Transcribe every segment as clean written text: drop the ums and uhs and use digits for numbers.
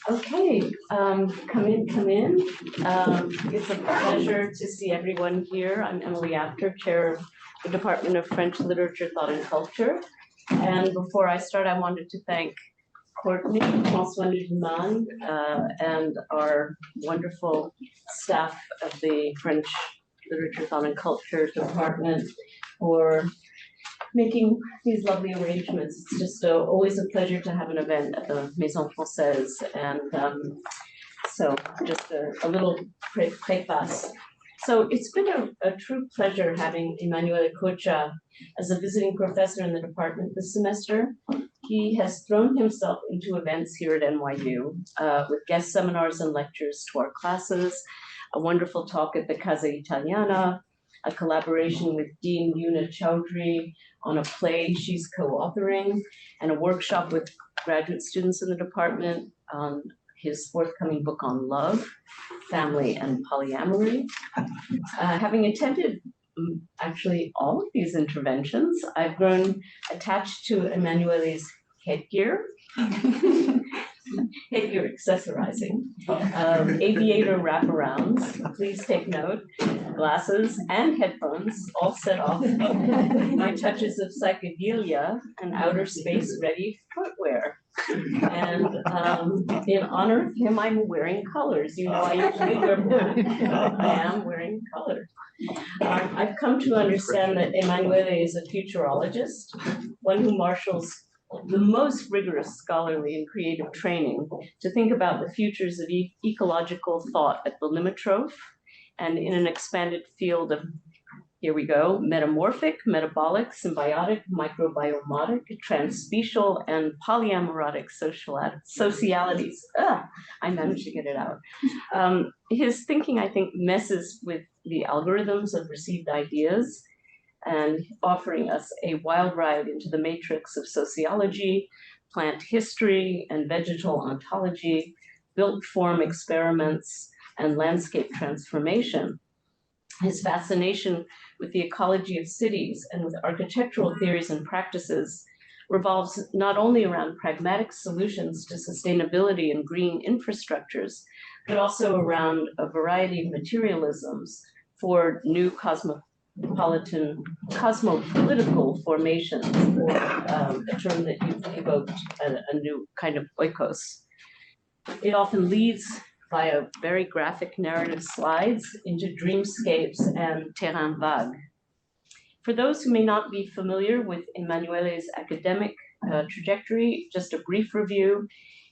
Okay, come in, come in. It's a pleasure to see everyone here. I'm Emily Apter, Chair of the Department of French Literature, Thought and Culture. And before I start, I wanted to thank Courtney, François Niedemann, and our wonderful staff of the French Literature, Thought and Culture Department for making these lovely arrangements. It's just always a pleasure to have an event at the Maison Française. And so just a little préface. So it's been a true pleasure having Emanuele Coccia as a visiting professor in the department this semester. He has thrown himself into events here at NYU with guest seminars and lectures to our classes, a wonderful talk at the Casa Italiana, a collaboration with Dean Yuna Chowdhury on a play she's co-authoring, and a workshop with graduate students in the department on his forthcoming book on love, family, and polyamory. Having attended actually all of these interventions, I've grown attached to Emanuele's headgear, headgear accessorizing, aviator wraparounds, please take note, glasses and headphones, all set off, my touches of psychedelia and outer space ready footwear. And in honor of him, I'm wearing colors. You know, I usually wear blue. I am wearing colors. I've come to understand that Emanuele is a futurologist, one who marshals the most rigorous scholarly and creative training to think about the futures of ecological thought at the limitrophe and in an expanded field of, here we go, metamorphic, metabolic, symbiotic, microbiomotic, transspecial, and polyamorotic socialities. I managed to get it out. His thinking, I think, messes with the algorithms of received ideas and offering us a wild ride into the matrix of sociology, plant history, and vegetal ontology, built form experiments, and landscape transformation. His fascination with the ecology of cities and with architectural theories and practices revolves not only around pragmatic solutions to sustainability and green infrastructures, but also around a variety of materialisms for new cosmopolitical formations, or a term that you've evoked, a new kind of oikos. It often leads via very graphic narrative slides into dreamscapes and terrain vague. For those who may not be familiar with Emanuele's academic trajectory, just a brief review.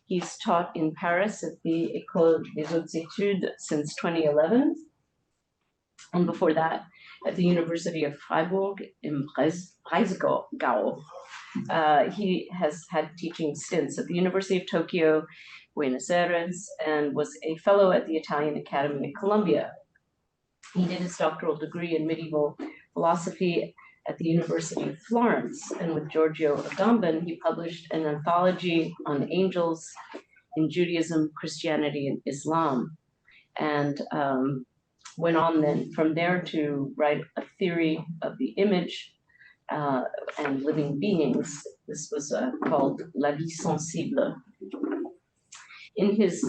He's taught in Paris at the École des Hautes Études since 2011. And before that, at the University of Freiburg in Breisgau. He has had teaching stints at the University of Tokyo, Buenos Aires, and was a fellow at the Italian Academy of Columbia. He did his doctoral degree in medieval philosophy at the University of Florence, and with Giorgio Agamben, he published an anthology on angels in Judaism, Christianity, and Islam, and went on then from there to write a theory of the image and living beings. This was called La Vie Sensible. In his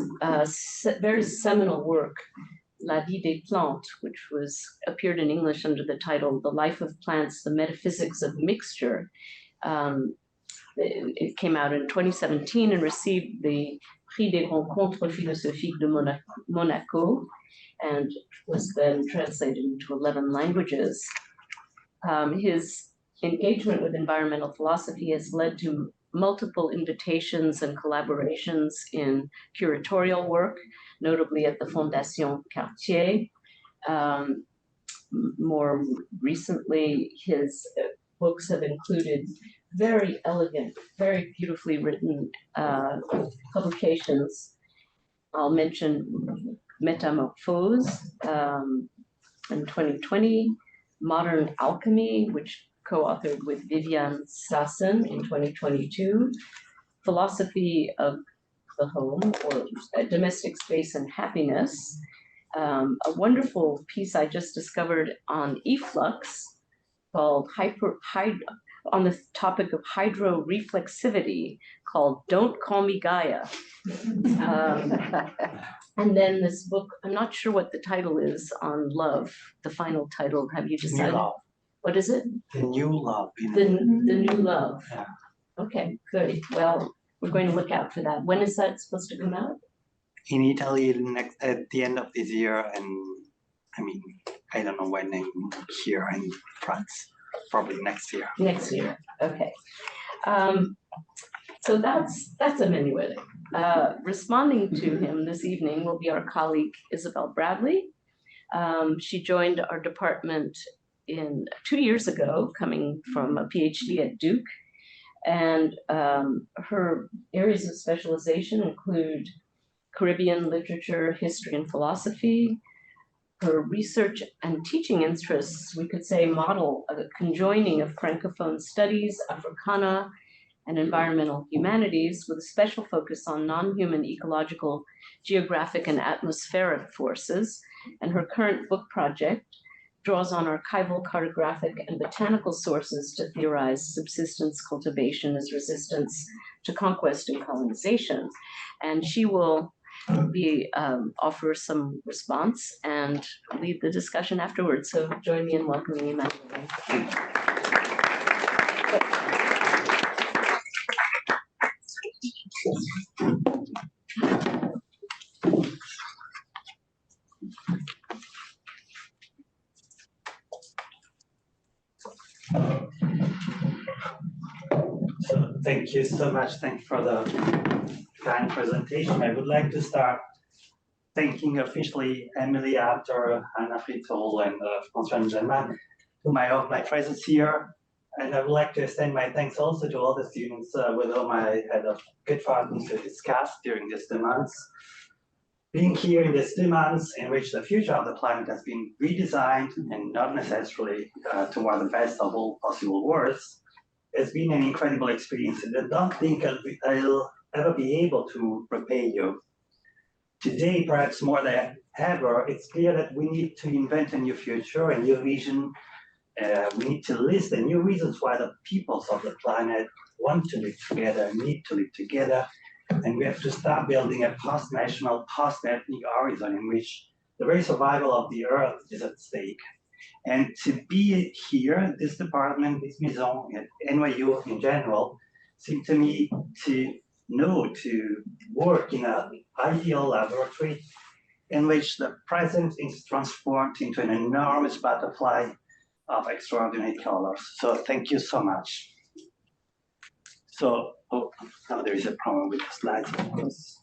very seminal work, La Vie des Plantes, which appeared in English under the title The Life of Plants, the Metaphysics of Mixture, it came out in 2017 and received the Prix des Rencontres Philosophiques de Monaco, and was then translated into 11 languages. His engagement with environmental philosophy has led to multiple invitations and collaborations in curatorial work, notably at the Fondation Cartier. More recently, his books have included very elegant, very beautifully written publications. I'll mention Metamorphose in 2020, Modern Alchemy, which co-authored with Viviane Sassen in 2022, Philosophy of the Home, or Domestic Space and Happiness, a wonderful piece I just discovered on efflux called on the topic of hydroreflexivity, called Don't Call Me Gaia. And then this book, I'm not sure what the title is on love, the final title. Have you decided? New Love. What is it? The New Love. The New Love. Yeah. Okay, good. Well, we're going to look out for that. When is that supposed to come out? In Italy at the end of this year, and I mean, I don't know when here in France, probably next year. Next year, okay. So that's Emanuele. Responding to him this evening will be our colleague Isabel Bradley. She joined our department 2 years ago, coming from a PhD at Duke. And her areas of specialization include Caribbean literature, history, and philosophy. Her research and teaching interests, we could say, model a conjoining of Francophone studies, Africana, and environmental humanities, with a special focus on non-human ecological, geographic, and atmospheric forces. And her current book project draws on archival, cartographic, and botanical sources to theorize subsistence cultivation as resistance to conquest and colonization. And she will offer some response and lead the discussion afterwards. So join me in welcoming Emanuele. So thank you so much. Thanks for the kind presentation. I would like to start thanking officially Emily, Arthur, Anna Fritzl, and François Benjamin, whom I hope my presence here. And I would like to extend my thanks also to all the students with whom I had a good fun to discuss during these 2 months. Being here in these 2 months in which the future of the planet has been redesigned and not necessarily toward the best of all possible worlds, has been an incredible experience, and I don't think I'll ever be able to repay you. Today, perhaps more than ever, it's clear that we need to invent a new future, a new vision. We need to list the new reasons why the peoples of the planet want to live together, need to live together, and we have to start building a post-national, post-ethnic horizon in which the very survival of the Earth is at stake. And to be here, this department, this maison, at NYU in general, seemed to me to work in an ideal laboratory in which the present is transformed into an enormous butterfly of extraordinary colors. So thank you so much. So, now there is a problem with the slides, of course.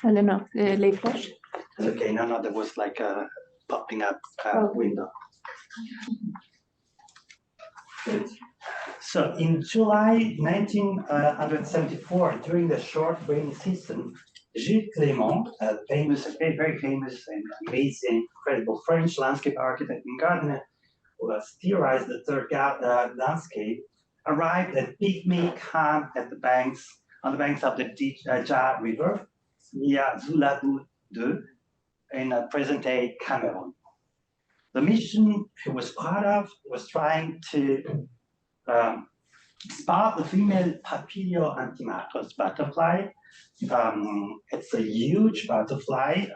I don't know, lei push? Okay, no, there was like a popping up window. So in July 1974, during the short rainy season, Gilles Clément, a very famous and amazing, incredible French landscape architect and gardener, who has theorized the third landscape, arrived at pygmy camp on the banks of the Dja River near Zouladou II in present-day Cameroon. The mission he was part of was trying to spot the female Papilio antimatus butterfly. It's a huge butterfly,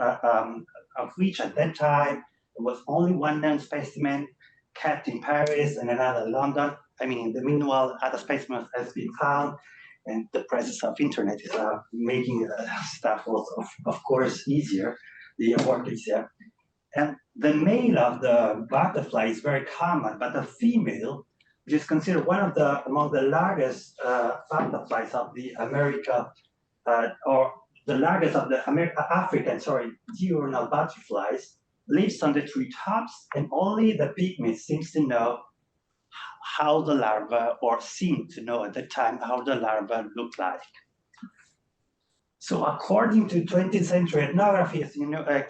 of which at that time there was only one known specimen kept in Paris and another in London. I mean, in the meanwhile, other specimens has been found, and the presence of internet is making stuff also, of course, easier, the work easier. And the male of the butterfly is very common, but the female, which is considered one of among the largest butterflies of the America, or the largest of the African, diurnal butterflies, lives on the treetops, and only the pygmy seems to know how the larva, or seemed to know at the time, how the larva looked like. So according to 20th century ethnography,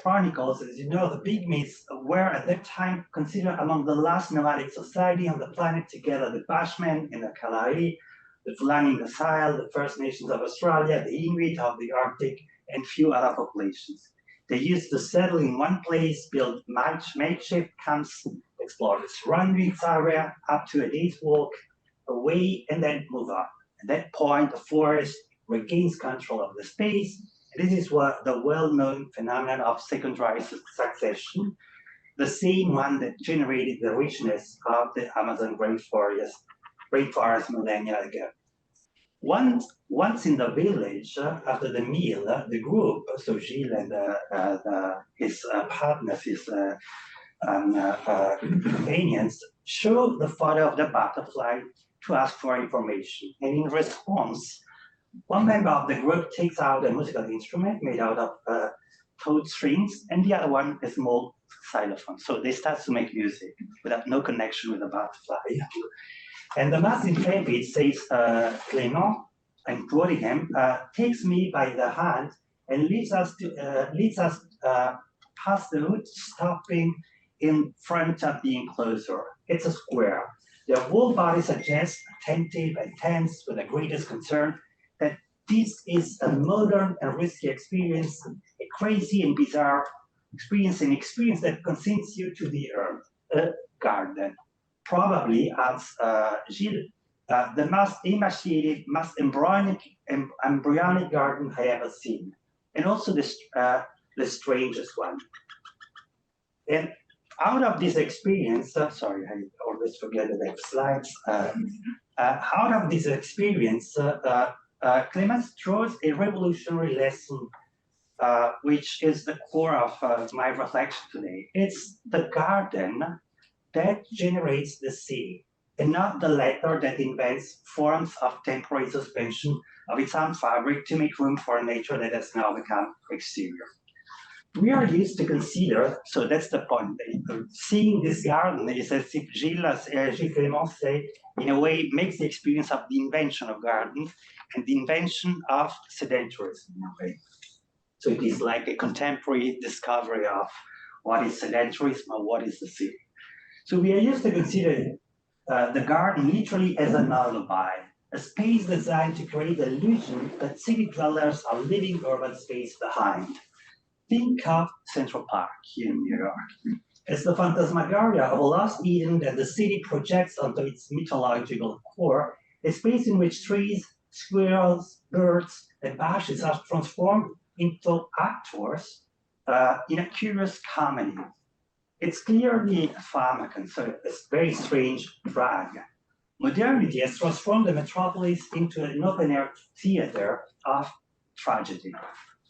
chronicles, as you know, the pygmies were at that time considered among the last nomadic society on the planet, together the Bushmen in the Kalahari, the Fulani in the Sahel, the First Nations of Australia, the Inuit of the Arctic, and few other populations. They used to settle in one place, build makeshift camps, explore the surrounding area up to a day's walk away, and then move on. At that point, the forest regains control of the space. This is what the well-known phenomenon of secondary succession, the same one that generated the richness of the Amazon rainforest millennia ago. Once in the village, after the meal, the group, so Gilles and his partners, his companions, show the photo of the butterfly to ask for information. And in response, one member of the group takes out a musical instrument made out of toad strings, and the other one a small xylophone. So they start to make music without no connection with the butterfly. And the mass intrepid says, Clément, I'm quoting him, takes me by the hand and leads us past the hood, stopping in front of the enclosure. It's a square. Their whole body suggests, attentive and tense with the greatest concern, that this is a modern and risky experience, a crazy and bizarre experience, an experience that consigns you to the earth, a garden. Probably, adds Gilles, the most emaciated, most embryonic garden I ever seen, and also the strangest one. And out of this experience, sorry, I always forget the next slides. Out of this experience, Clemens draws a revolutionary lesson, which is the core of my reflection today. It's the garden that generates the city, and not the latter that invents forms of temporary suspension of its own fabric to make room for a nature that has now become exterior. We are used to consider, so that's the point, seeing this garden is as if Gilles Clément say, in a way, makes the experience of the invention of gardens and the invention of sedentarism in a way. So it is like a contemporary discovery of what is sedentarism or what is the city. So we are used to consider the garden literally as an alibi, a space designed to create the illusion that city dwellers are leaving urban space behind. Think of Central Park here in New York. It's the phantasmagoria of a lost Eden that the city projects onto its mythological core, a space in which trees, squirrels, birds, and bushes are transformed into actors in a curious comedy. It's clearly a pharmacon, so it's very strange drug. Modernity has transformed the metropolis into an open-air theater of tragedy.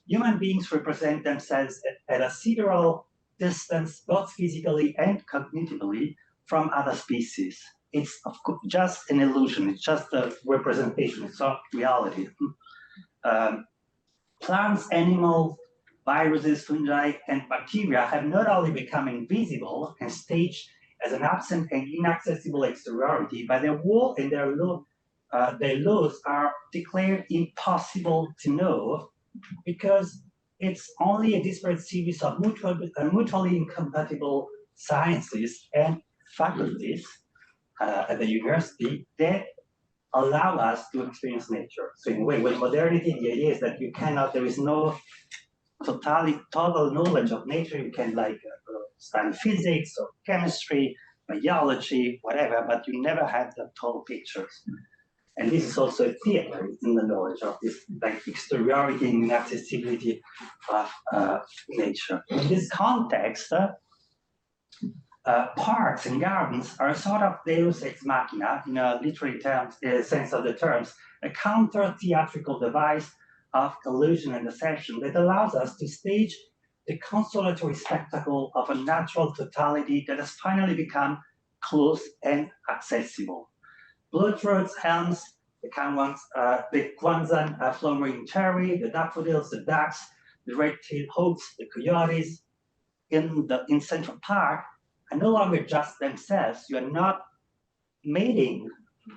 Human beings represent themselves at a sidereal distance, both physically and cognitively, from other species. It's of course just an illusion, it's just a representation, it's not reality. Plants, animals, viruses, fungi, and bacteria have not only become invisible and staged as an absent and inaccessible exteriority, but their role and their laws are declared impossible to know, because it's only a disparate series of mutually incompatible sciences and faculties at the university that allow us to experience nature. So in a way, with modernity, the idea is that there is no total knowledge of nature. You can study physics or chemistry, biology, whatever, but you never have the total pictures. And this is also a theater in the knowledge of this exteriority and inaccessibility of nature. In this context, parks and gardens are a sort of deus ex machina, in a literary sense of the terms, a counter-theatrical device of illusion and deception that allows us to stage the consolatory spectacle of a natural totality that has finally become close and accessible. Bloodroots, elms, the Kwanzan flowering cherry, the daffodils, the ducks, the red-tailed hawks, the coyotes in Central Park are no longer just themselves. You are not mating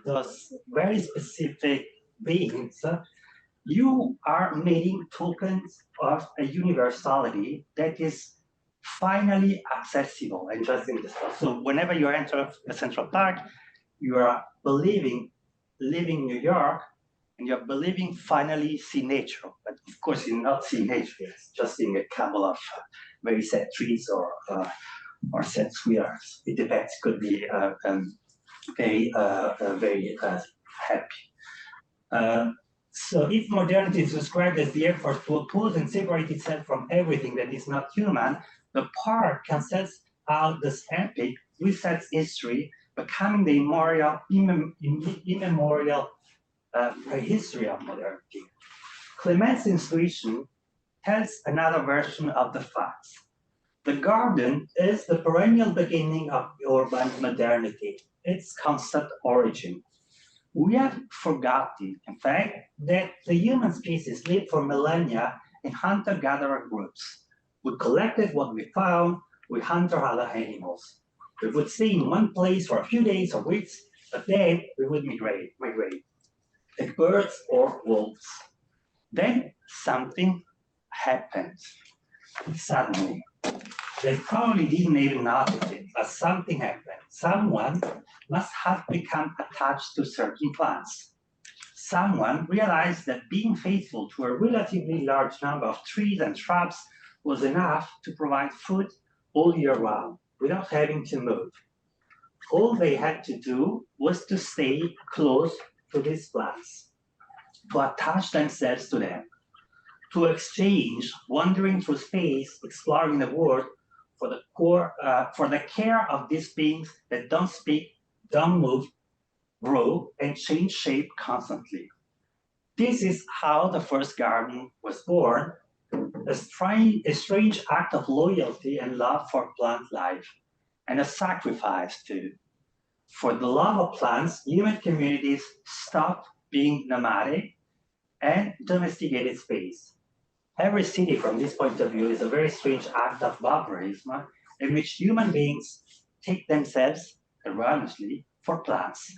those very specific beings. You are mating tokens of a universality that is finally accessible and just in this stuff. So whenever you enter a Central Park, you are living New York, and you're believing finally see nature. But of course, you're not seeing nature, it's just seeing a couple of very sad trees or sad squirrels. It depends, could be very happy. So if modernity is described as the effort to oppose and separate itself from everything that is not human, the park cancels out this epic, resets history, becoming the immemorial prehistory of modernity. Clement's intuition tells another version of the facts. The garden is the perennial beginning of urban modernity, its constant origin. We have forgotten, in fact, that the human species lived for millennia in hunter-gatherer groups. We collected what we found, we hunted other animals. We would stay in one place for a few days or weeks, but then we would migrate like birds or wolves. Then something happened suddenly. They probably didn't even notice it, but something happened. Someone must have become attached to certain plants. Someone realized that being faithful to a relatively large number of trees and shrubs was enough to provide food all year round without having to move. All they had to do was to stay close to these plants, to attach themselves to them, to exchange, wandering through space, exploring the world for the care of these beings that don't speak, don't move, grow, and change shape constantly. This is how the first garden was born, a strange act of loyalty and love for plant life, and a sacrifice too. For the love of plants, human communities stopped being nomadic and domesticated space. Every city, from this point of view, is a very strange act of barbarism in which human beings take themselves erroneously for plants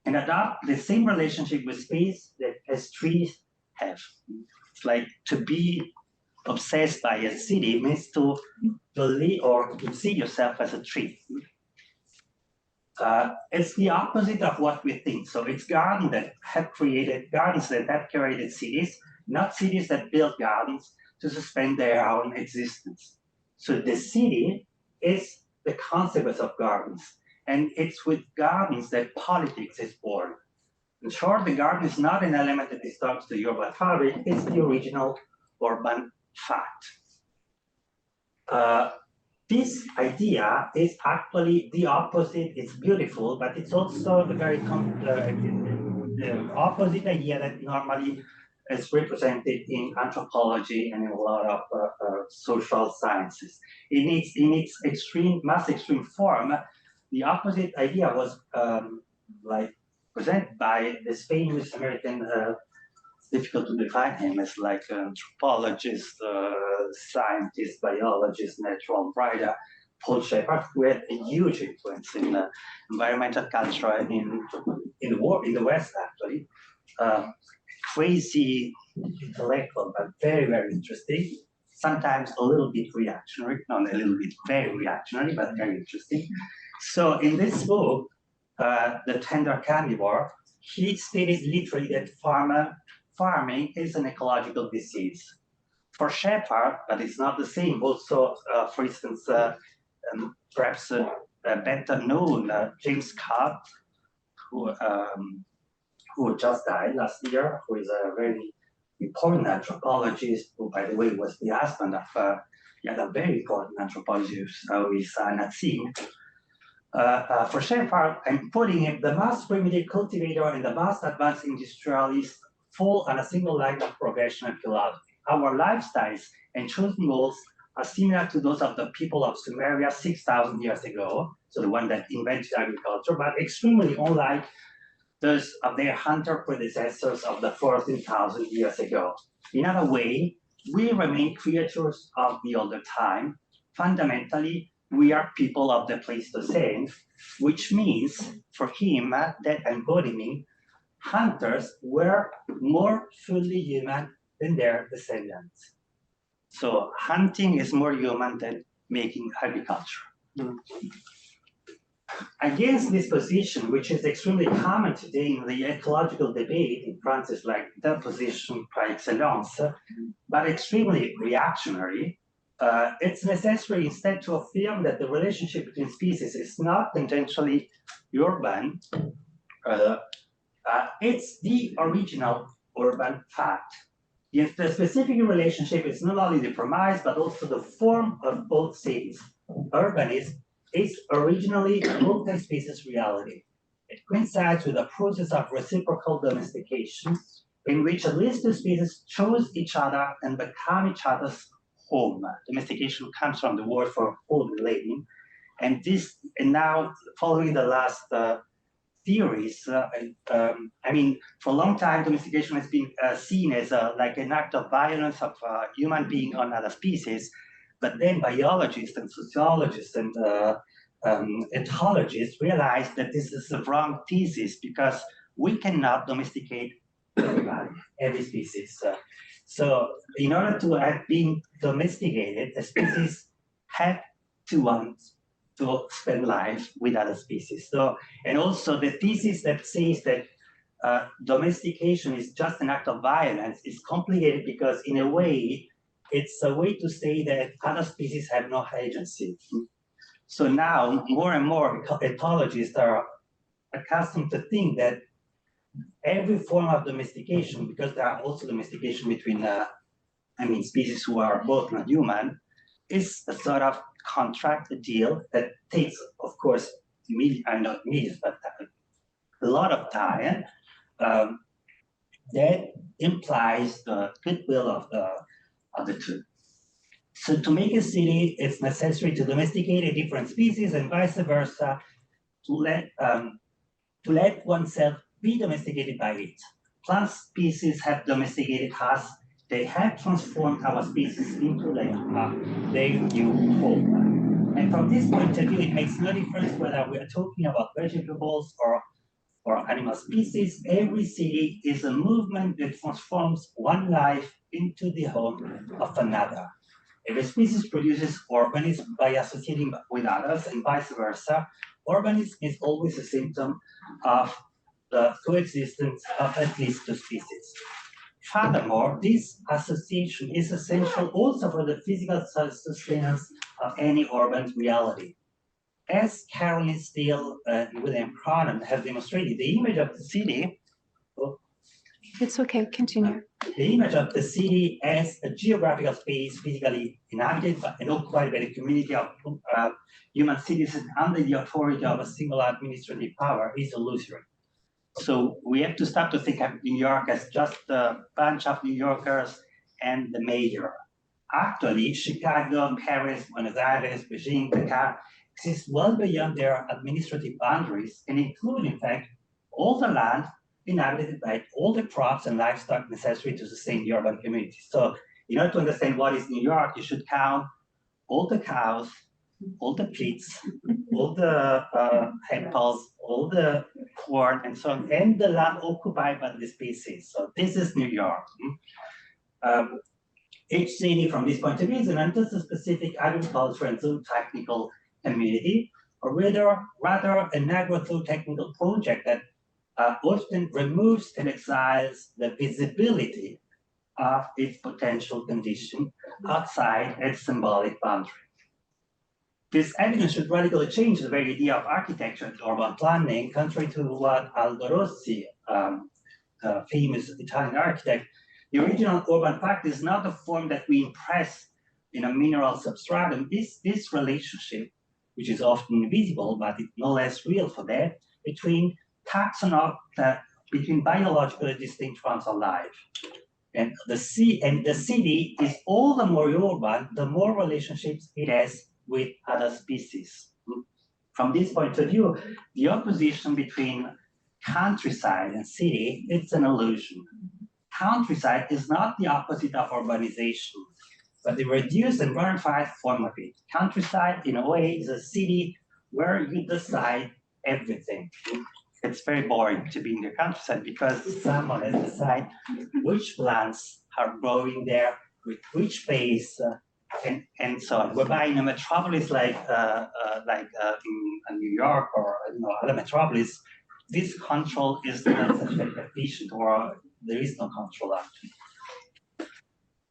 and adopt the same relationship with space that as trees have. It's like to be obsessed by a city means to believe or to see yourself as a tree. It's the opposite of what we think. So it's gardens that have created cities, not cities that build gardens to suspend their own existence. So the city is the consequence of gardens, and it's with gardens that politics is born. In short, the garden is not an element that disturbs the urban fabric, it's the original urban fact. This idea is actually the opposite. It's beautiful, but it's also the very the opposite idea that normally is represented in anthropology and in a lot of social sciences. In its most extreme form, the opposite idea was like presented by this famous American. Difficult to define him as like an anthropologist, scientist, biologist, natural writer, Paul Shepard, who had a huge influence in environmental culture in the West, actually. Crazy intellectual, but very, very interesting. Sometimes a little bit reactionary, not a little bit, very reactionary, but very interesting. So in this book, The Tender Carnivore, he stated literally that farming is an ecological disease. For Shepard, but it's not the same. Also, for instance, perhaps better known James Scott, who just died last year, who is a very important anthropologist, who, by the way, was the husband of a very important anthropologist who is Nazi. For Shepard, I'm putting it, the most primitive cultivator and the most advanced industrialist fall on a single line of progression and philosophy. Our lifestyles and chosen goals are similar to those of the people of Sumeria 6,000 years ago, so the one that invented agriculture, but extremely unlike those of their hunter predecessors of the 14,000 years ago. In other way, we remain creatures of the older time. Fundamentally, we are people of the Pleistocene, which means for him that embodying hunters were more fully human than their descendants. So hunting is more human than making agriculture. Against this position, which is extremely common today in the ecological debate in France, is like the position par excellence, but extremely reactionary, it's necessary instead to affirm that the relationship between species is not tangentially urban, It's the original urban fact. The specific relationship is not only the premise, but also the form of both cities. Urbanism is originally a multi-species reality. It coincides with a process of reciprocal domestication in which at least two species choose each other and become each other's home. Domestication comes from the word for home, living. And now following the last theories, I mean, for a long time, domestication has been seen as like an act of violence of human being on other species. But then biologists and sociologists and ethologists realized that this is the wrong thesis because we cannot domesticate everybody, every species. So in order to have been domesticated, a species had to want to spend life with other species. So, and also the thesis that says that domestication is just an act of violence is complicated because in a way, it's a way to say that other species have no agency. So now more and more ethologists are accustomed to think that every form of domestication, because there are also domestication between, species who are both not human, is a sort of contract, a deal that takes, of course, not millions, but a lot of time. That implies the goodwill of the two. So to make a city, it's necessary to domesticate a different species and vice versa, to let oneself be domesticated by it. Plant species have domesticated us. They have transformed our species into their new home. And from this point of view, it makes no difference whether we are talking about vegetables or animal species. Every city is a movement that transforms one life into the home of another. Every species produces organisms by associating with others and vice versa. Organism is always a symptom of the coexistence of at least two species. Furthermore, this association is essential also for the physical sustenance of any urban reality. As Caroline Steele and William Cronin have demonstrated, the image of the city, It's okay, continue. the image of the city as a geographical space physically inhabited and occupied by the community of human citizens under the authority of a single administrative power is illusory. So we have to start to think of New York as just a bunch of New Yorkers and the mayor. Actually, Chicago, Paris, Buenos Aires, Beijing, Dakar exist well beyond their administrative boundaries and include, in fact, all the land inhabited by all the crops and livestock necessary to sustain the urban community. So in order to understand what is New York, you should count all the cows, all the pigs, all the apples, all the corn, and so on, and the land occupied by the species. So this is New York. Each city, from this point of view, is an specific agriculture and zootechnical community, or rather an agro-zootechnical project that often removes and exiles the visibility of its potential condition outside its symbolic boundary. This evidence should radically change the very idea of architecture and urban planning, contrary to what Aldo Rossi, the famous Italian architect. The original urban fact is not a form that we impress in a mineral substratum. This relationship, which is often invisible, but it's no less real for that, between between biologically distinct forms of life. And the city is all the more urban, the more relationships it has with other species. From this point of view, the opposition between countryside and city, it's an illusion. Countryside is not the opposite of urbanization, but the reduced and rarefied form of it. Countryside, in a way, is a city where you decide everything. It's very boring to be in the countryside because someone has decided which plants are growing there, with which pace, and so on. Whereby in a metropolis like in New York or other metropolis, this control is not such efficient, or there is no control actually.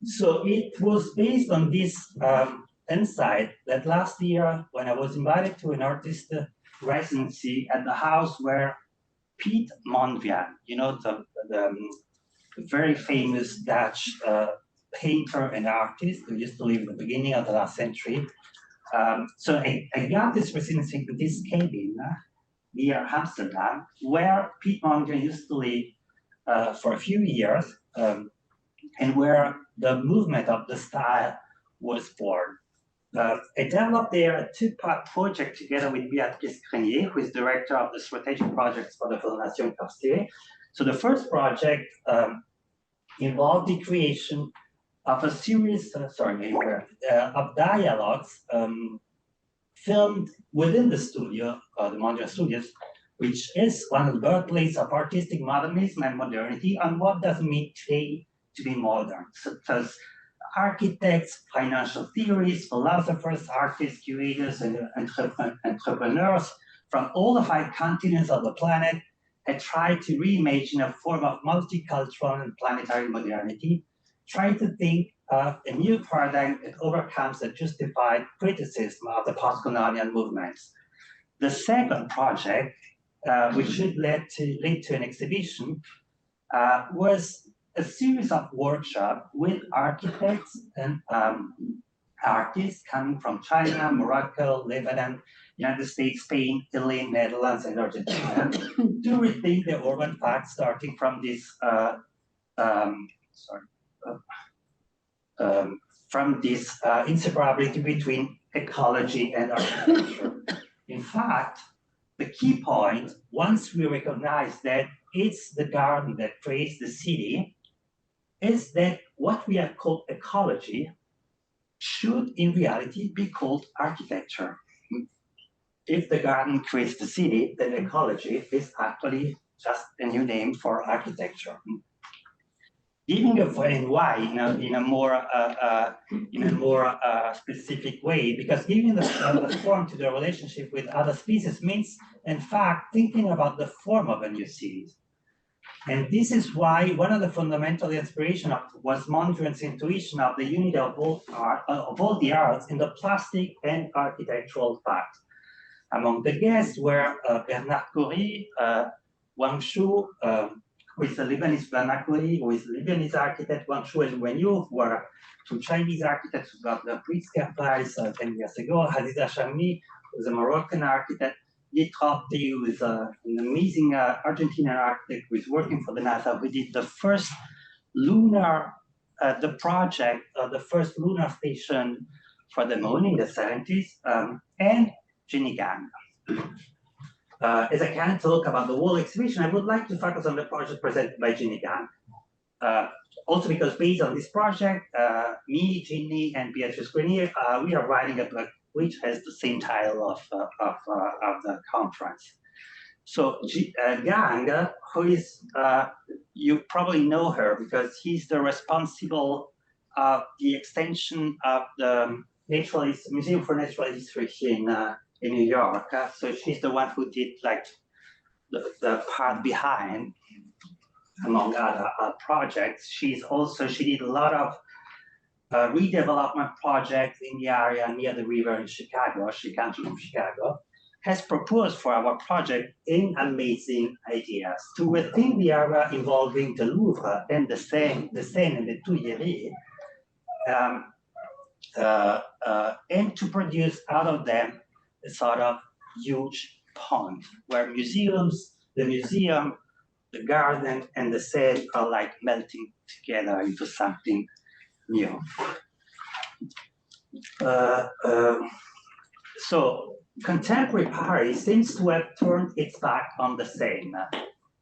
So it was based on this insight that last year, when I was invited to an artist residency at the house where Piet Mondrian, the very famous Dutch painter and artist who used to live in the beginning of the last century. So I got this residency in this cabin near Amsterdam, where Piet Mondrian used to live for a few years, and where the movement of the style was born. I developed there a two-part project together with Béatrice Grenier, who is director of the strategic projects for the Fondation Cartier. So the first project involved the creation of a series of dialogues filmed within the studio, the Mondrian Studios, which is one of the birthplaces of artistic modernism and modernity, and what does it mean today to be modern, such as architects, financial theorists, philosophers, artists, curators, and entrepreneurs from all the 5 continents of the planet had tried to reimagine a form of multicultural and planetary modernity, trying to think of a new paradigm that overcomes the justified criticism of the post-colonial movements. The second project, which should lead to an exhibition, was a series of workshops with architects and artists coming from China, Morocco, Lebanon, United States, Spain, Italy, Netherlands, and Argentina to rethink the urban fact, starting from this inseparability between ecology and architecture. In fact, the key point, once we recognize that it's the garden that creates the city, is that what we have called ecology should in reality be called architecture. If the garden creates the city, then ecology is actually just a new name for architecture. Giving a and why in a more specific way, because giving the form to the relationship with other species means, in fact, thinking about the form of a new city. And this is why one of the fundamental inspiration was Mondrian's intuition of the unity of all the arts in the plastic and architectural fact. Among the guests were Bernard Coury, Wang Shu, who is a Lebanese Bernard Coury, who is a Lebanese architect, Wang Shu and Wen Yu, who are 2 Chinese architects who got the Pritzker Prize 10 years ago, Aziza Chamni, who is a Moroccan architect, Dietrich, who is an amazing Argentinian architect who is working for the NASA, who did the first lunar, the first lunar station for the moon in the 70s, and Jenny Gang. As I can't talk about the whole exhibition, I would like to focus on the project presented by Jenny Gang. Also because based on this project, me, Jenny, and Béatrice Grenier, we are writing a book which has the same title of the conference. So Gang, who is, you probably know her because he's the responsible of the extension of the Museum for Natural History in New York. So she's the one who did like the part behind, among other projects. She did a lot of redevelopment projects in the area near the river in Chicago. She comes from Chicago, has proposed for our project in amazing ideas to rethink the area involving the Louvre and the Seine and the Tuileries, and to produce out of them a sort of huge pond where the museum, the garden, and the Seine are like melting together into something new. So contemporary Paris seems to have turned its back on the Seine.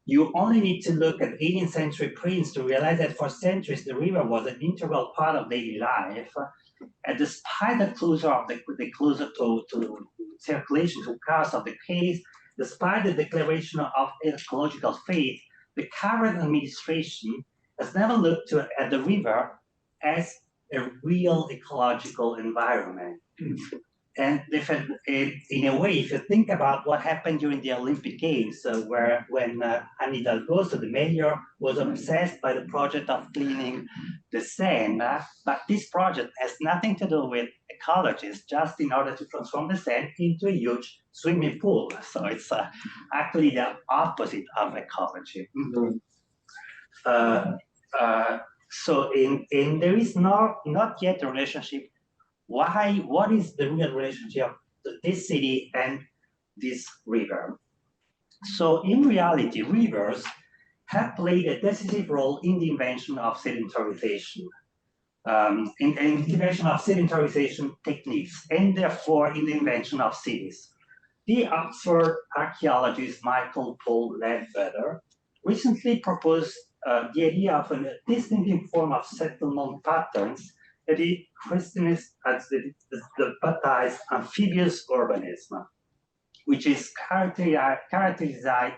You only need to look at 18th century prints to realize that for centuries the river was an integral part of daily life. And despite the closure to circulation to cars of the quays, despite the declaration of ecological faith, the current administration has never looked at the river as a real ecological environment. And in a way, if you think about what happened during the Olympic Games, when Anne Hidalgo, the mayor, was obsessed by the project of cleaning the Seine, but this project has nothing to do with ecology, it's just in order to transform the Seine into a huge swimming pool. So it's actually the opposite of ecology. So there is not yet a relationship. What is the real relationship of this city and this river? So in reality, rivers have played a decisive role in the invention of sedentarization, in the invention of sedentarization techniques, and therefore in the invention of cities. The Oxford archaeologist Michael Paul Ledbetter recently proposed the idea of a distinctive form of settlement patterns that he christened as the baptized amphibious urbanism, which is characterized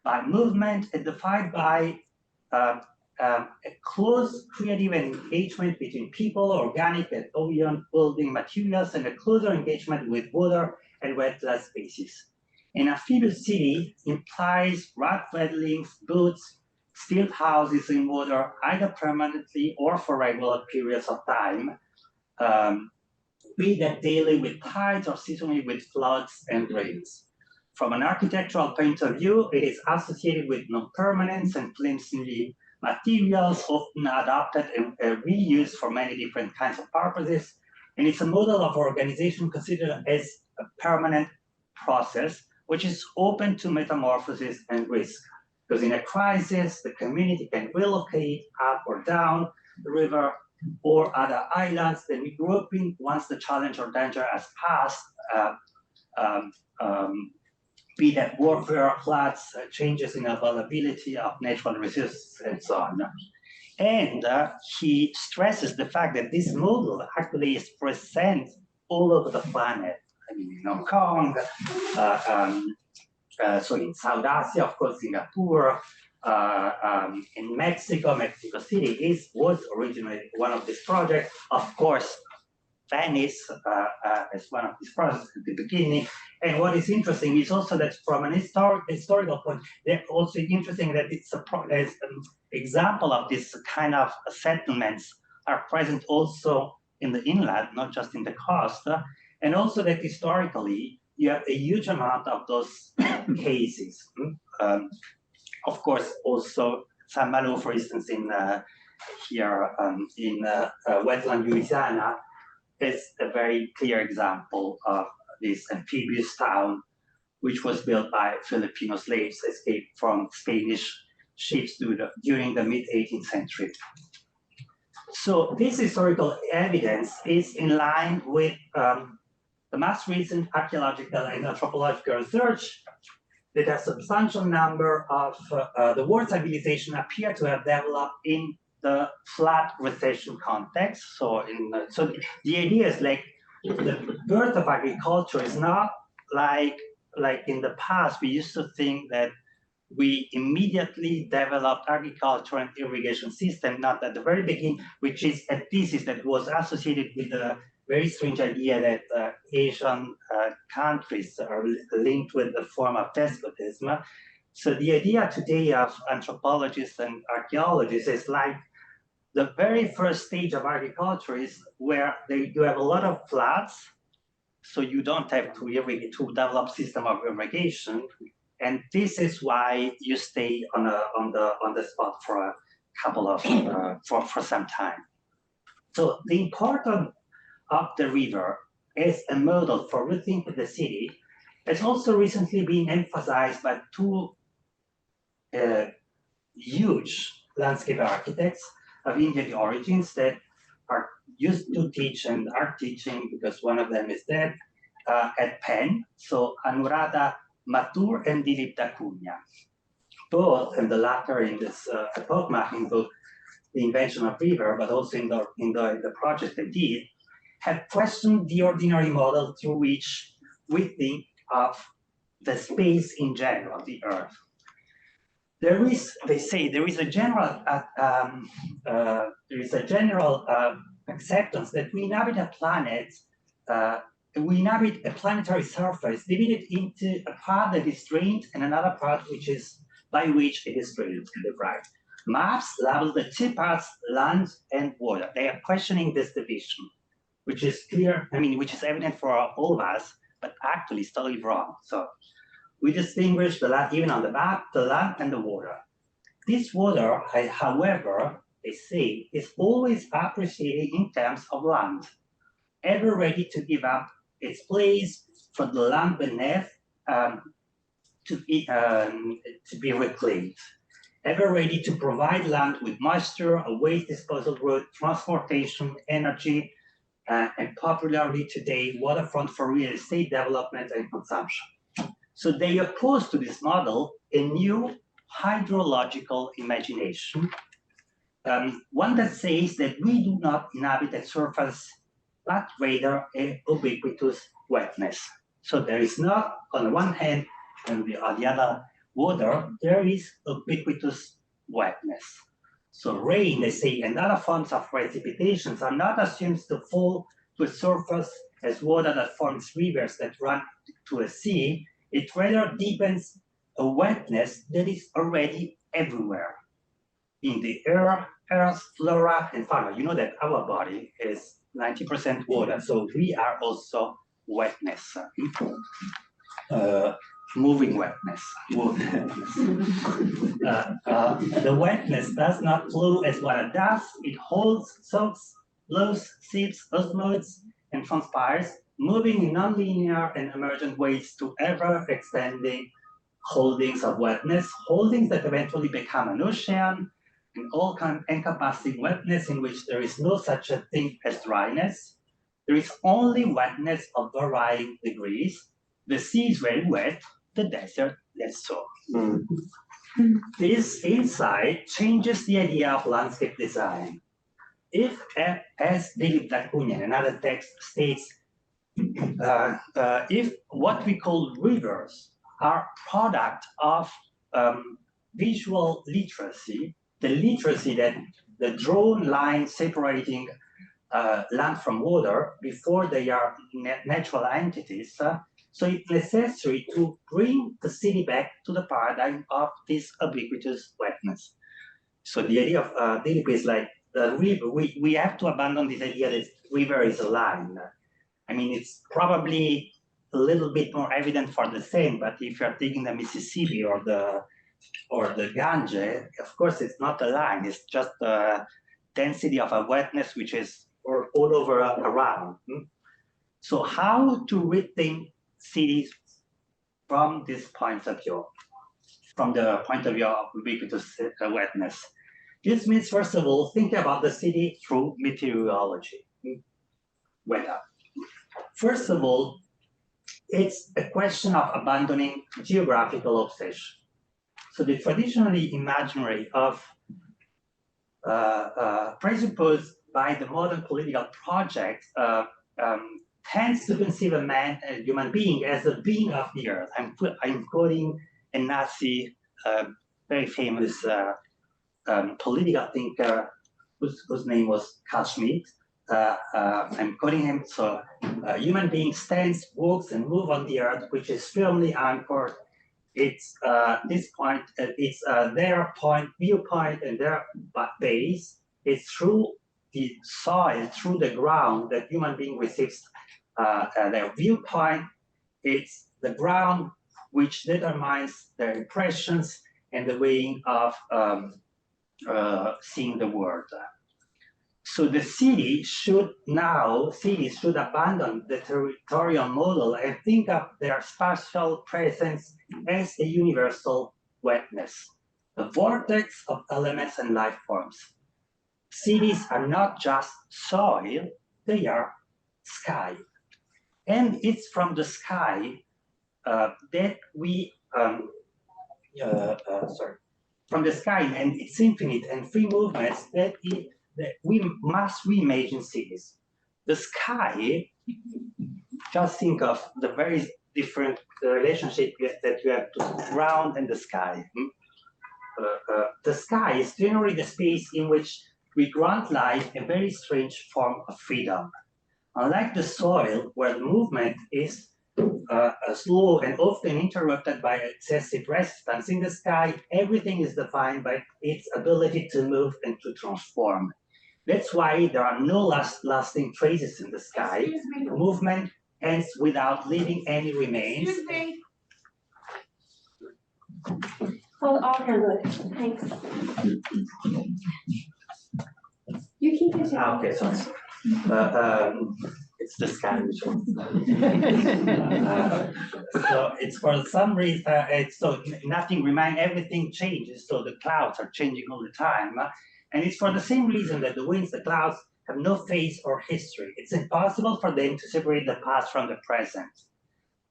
by movement and defined by a close creative engagement between people, organic and ambient building materials, and a closer engagement with water and wetland spaces. An amphibious city implies rock dwellings, boats, still houses in water, either permanently or for regular periods of time, be that daily with tides or seasonally with floods and rains. From an architectural point of view, it is associated with non-permanence and flimsy materials, often adopted and reused for many different kinds of purposes. And it's a model of organization considered as a permanent process, which is open to metamorphosis and risk. Because in a crisis, the community can relocate up or down the river or other islands, then regrouping once the challenge or danger has passed, be that warfare, floods, changes in availability of natural resources, and so on. And he stresses the fact that this model actually is present all over the planet. I mean, in Hong Kong, so in South Asia, of course, Singapore, in Mexico City was originally one of these projects. Of course, Venice as one of these projects at the beginning. And what is interesting is also that from an historical point, they're also interesting that it's an example of this kind of settlements are present also in the inland, not just in the coast. And also that historically, you have a huge amount of those cases. Of course, also Saint-Malo, for instance, in wetland Louisiana, is a very clear example of this amphibious town, which was built by Filipino slaves escaped from Spanish ships during the mid-18th century. So this historical evidence is in line with the most recent archaeological and anthropological research that a substantial number of the world civilization appear to have developed in the flat recession context. So the idea is like the birth of agriculture is not like in the past, we used to think that we immediately developed agriculture and irrigation system, not at the very beginning, which is a thesis that was associated with the very strange idea that Asian countries are linked with the form of despotism. So the idea today of anthropologists and archaeologists is like the very first stage of agriculture is where you have a lot of floods, so you don't have to develop system of irrigation, and this is why you stay on the spot for a couple of for some time. So the importance of the river as a model for rethinking the city has also recently been emphasized by two huge landscape architects of Indian origins that are used to teach and are teaching, because one of them is dead, at Penn. So Anuradha Mathur and Dilip Dakunya. Both, and the latter in this epoch-marking book, The Invention of River, but also in the project they did, have questioned the ordinary model through which we think of the space in general, the Earth. There is, they say, there is a general acceptance that we inhabit a planet we inhabit a planetary surface divided into a part that is drained and another part by which it is drained to the right. Maps label the two parts, land and water. They are questioning this division, which is clear, which is evident for all of us, but actually is totally wrong. So we distinguish the land, even on the map, the land and the water. This water, however, they say, is always appreciated in terms of land, ever ready to give up its place for the land beneath to be reclaimed, ever ready to provide land with moisture, a waste disposal route, transportation, energy, and popularly today, waterfront for real estate development and consumption. So they oppose to this model a new hydrological imagination, one that says that we do not inhabit a surface, but rather a ubiquitous wetness. So there is not, on the one hand, and on the other, water, there is ubiquitous wetness. So rain, they say, and other forms of precipitations are not assumed to fall to a surface as water that forms rivers that run to a sea. It rather deepens a wetness that is already everywhere in the air, earth, flora, and fauna. You know that our body is 90% water, so we are also wetness, moving wetness. The wetness does not flow as water does. It holds, soaks, blows, seeps, osmotes, and transpires, moving in nonlinear and emergent ways to ever-extending holdings of wetness, holdings that eventually become an ocean, an all-encompassing wetness in which there is no such a thing as dryness. There is only wetness of varying degrees. The sea is very wet, the desert less so. This insight changes the idea of landscape design. If, as David Lacuna in another text states, if what we call rivers are product of visual literacy, the literacy that the drawn line separating land from water before they are natural entities, so it's necessary to bring the city back to the paradigm of this ubiquitous wetness. So the idea of Dilip is like the river, we have to abandon this idea that river is a line. It's probably a little bit more evident for the Seine, but if you're taking the Mississippi or the Ganges, of course it's not a line, it's just the density of a wetness which is all over around. So how to rethink cities from this point of view, from the point of view of ubiquitous wetness? This means, first of all, think about the city through meteorology, weather. First of all, it's a question of abandoning geographical obsession. So the traditionally imaginary of presupposed by the modern political project tends to conceive a human being as a being of the earth. I'm quoting a Nazi, very famous political thinker whose name was Carl Schmitt. I'm quoting him. So a human being stands, walks, and moves on the earth, which is firmly anchored. It's this point, it's their viewpoint, and their base. It's through the soil, through the ground, that human being receives their viewpoint. It's the ground which determines their impressions and the way of seeing the world. So the cities should abandon the territorial model and think of their spatial presence as a universal wetness, a vortex of elements and life forms. Cities are not just soil, they are sky. And it's from the sky that we, from the sky and its infinite and free movements that we must reimagine cities. The sky, just think of the very different relationship that you have to the ground and the sky. The sky is generally the space in which we grant life a very strange form of freedom. Unlike the soil, where the movement is slow and often interrupted by excessive resistance, in the sky, everything is defined by its ability to move and to transform. That's why there are no lasting traces in the sky. Movement ends without leaving any remains. Well, I'll handle it. Thanks. You keep it. Okay, sorry. It's the sky which was. So it's for some reason, so nothing remains, everything changes. So the clouds are changing all the time. And it's for the same reason that the winds, the clouds have no face or history. It's impossible for them to separate the past from the present.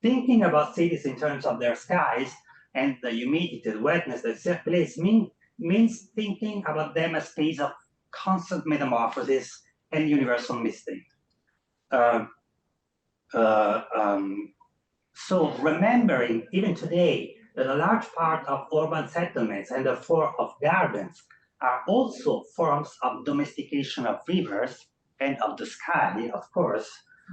Thinking about cities in terms of their skies and the humidity, the wetness, the place means thinking about them as space of constant metamorphosis and universal mystic. So remembering even today that a large part of urban settlements and therefore of gardens are also forms of domestication of rivers and of the sky, of course,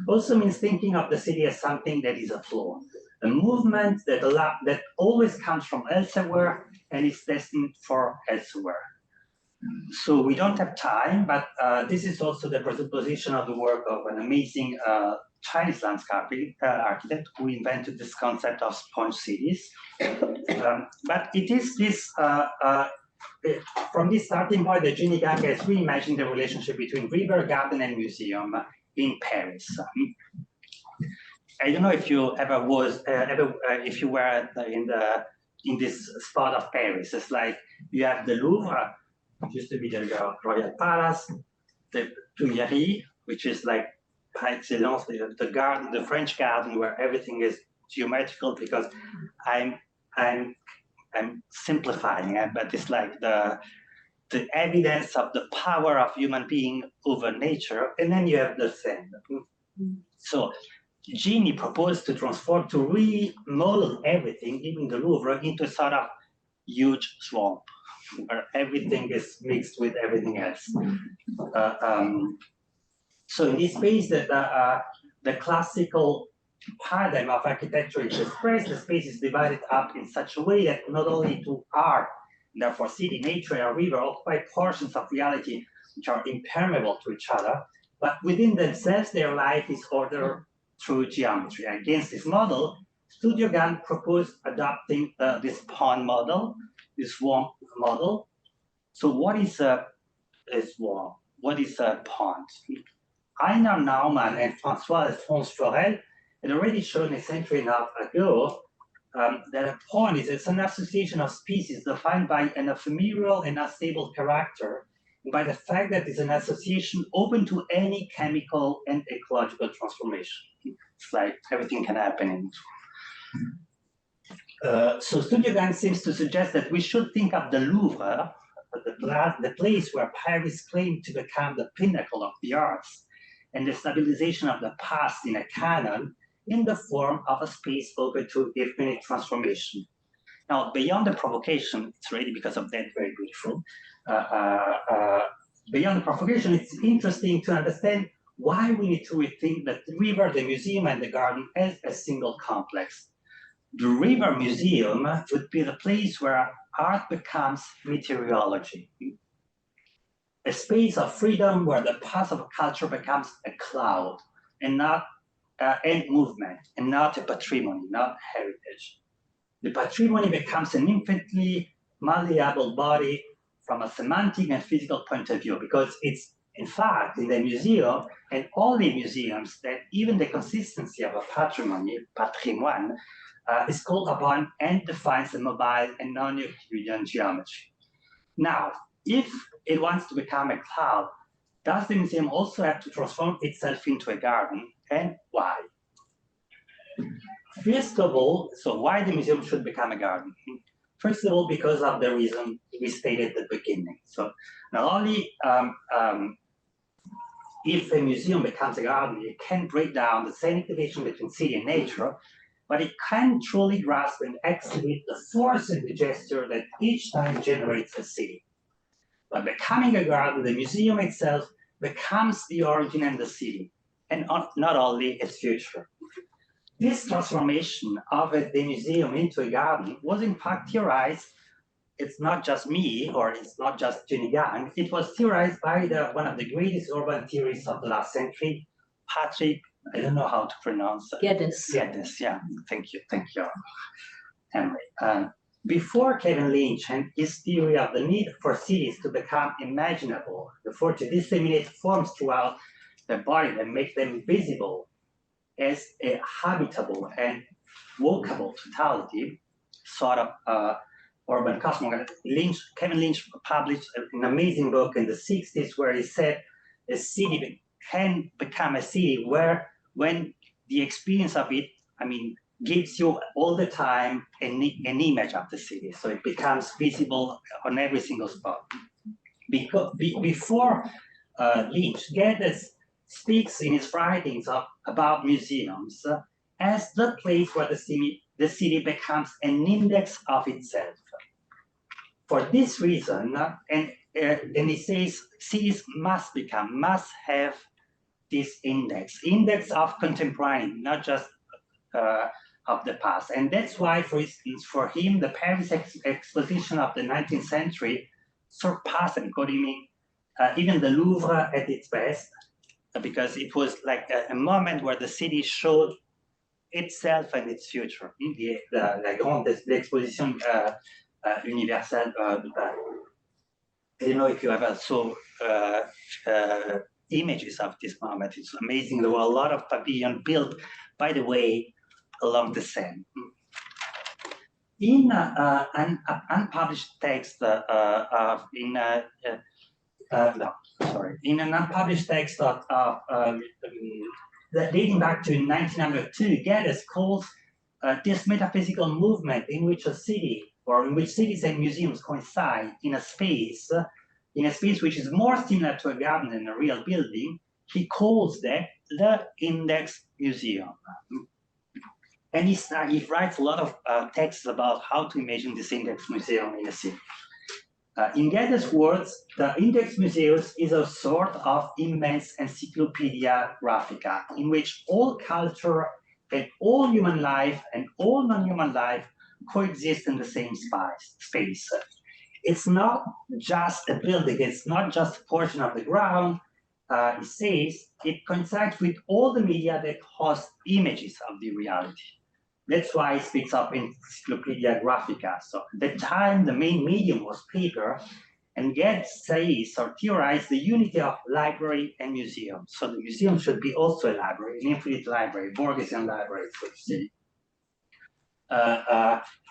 also means thinking of the city as something that is a flow, a movement that always comes from elsewhere and is destined for elsewhere. So we don't have time, but this is also the presupposition of the work of an amazing Chinese landscape architect who invented this concept of sponge cities. But it is this, from this starting point, that Jeannie Gang has reimagined the relationship between river, garden, and museum in Paris. I don't know if you ever was, if you were in this spot of Paris. It's like you have the Louvre, which used to be the Royal Palace, the Tuileries, which is like par excellence, the garden, the French garden, where everything is geometrical, because I'm simplifying it, but it's like the evidence of the power of human being over nature, and then you have the Seine. So Jeannie proposed to transform, to remodel everything, even the Louvre, into a sort of huge swamp, where everything is mixed with everything else. So in this space, the classical paradigm of architecture is expressed. The space is divided up in such a way that not only to art, therefore city, nature, and river occupy portions of reality which are impermeable to each other, but within themselves their life is ordered through geometry. Against this model, Studio Gan proposed adopting this pond model, this swamp model. So what is a swamp? What is a pond? Einar Naumann and François-Alphonse Forel had already shown a century and a half ago that a pond is an association of species defined by an ephemeral and unstable character, and by the fact that it's an association open to any chemical and ecological transformation. It's like everything can happen. So Studio Gan seems to suggest that we should think of the Louvre, the place where Paris claimed to become the pinnacle of the arts, and the stabilization of the past in a canon, in the form of a space open to infinite transformation. Now, beyond the provocation, it's really because of that very beautiful. Beyond the provocation, it's interesting to understand why we need to rethink the river, the museum, and the garden as a single complex. The river museum would be the place where art becomes meteorology, a space of freedom where the path of a culture becomes a cloud and not and movement, and not a patrimony, not heritage. The patrimony becomes an infinitely malleable body from a semantic and physical point of view, because it's in fact in the museum and only museums that even the consistency of a patrimony, patrimoine, is called upon and defines the mobile and non-Euclidean geometry. Now, if it wants to become a cloud, does the museum also have to transform itself into a garden, and why? First of all, so why the museum should become a garden? First of all, because of the reason we stated at the beginning. So not only if a museum becomes a garden, it can break down the same division between city and nature, but it can truly grasp and exhibit the force and the gesture that each time generates a city. By becoming a garden, the museum itself becomes the origin and the city. and not only its future. This transformation of the museum into a garden was in fact theorized. It's not just me, or it's not just Jenny Gang. It was theorized by one of the greatest urban theorists of the last century, Patrick, I don't know how to pronounce it. Geddes, yeah, thank you, Henry. Before Kevin Lynch and his theory of the need for cities to become imaginable, therefore to disseminate forms throughout the body and make them visible as a habitable and walkable totality, sort of urban cosmography. Kevin Lynch published an amazing book in the 60s where he said a city can become a city where, when the experience of it, gives you all the time an image of the city. So it becomes visible on every single spot. Before Lynch, Geddes speaks in his writings about museums as the place where the city becomes an index of itself. For this reason, and he says cities must have this index of contemporary, not just of the past. And that's why, for instance, for him, the Paris exposition of the 19th century surpassed, according to me, even the Louvre at its best, because it was like a moment where the city showed itself and its future. La grande exposition universelle de Paris. I don't know if you ever saw images of this moment. It's amazing. There were a lot of pavilions built, by the way, along the Seine. In an unpublished text in an unpublished text dating back to 1902, Geddes calls this metaphysical movement in which a city, or in which cities and museums coincide in a space which is more similar to a garden than a real building. He calls that the index museum. And he writes a lot of texts about how to imagine this index museum in a city. In Geddes' words, the index museum is a sort of immense encyclopedia graphica in which all culture and all human life and all non-human life coexist in the same space. It's not just a building, it's not just a portion of the ground. It says it coincides with all the media that host images of the reality. That's why it speaks of Encyclopedia Graphica. So at that time, the main medium was paper, and Geddes says or theorized the unity of library and museum. So the museum should be also a library, an infinite library, Borgesian library, so to say.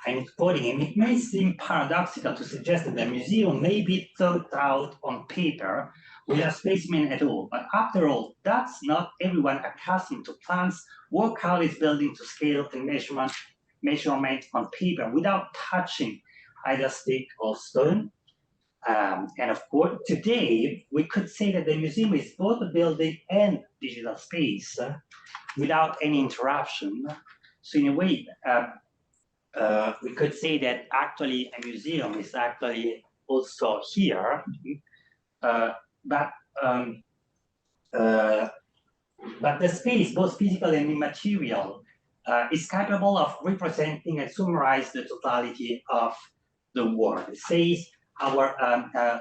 I'm quoting him, it may seem paradoxical to suggest that the museum may be thought out on paper with a specimen at all, but after all, that's not everyone accustomed to plans work out its building to scale and measurement on paper without touching either stick or stone. And of course, today, we could say that the museum is both a building and digital space without any interruption. So in a way, we could say that actually a museum is actually also here, but the space, both physical and immaterial, is capable of representing and summarize the totality of the world. It says our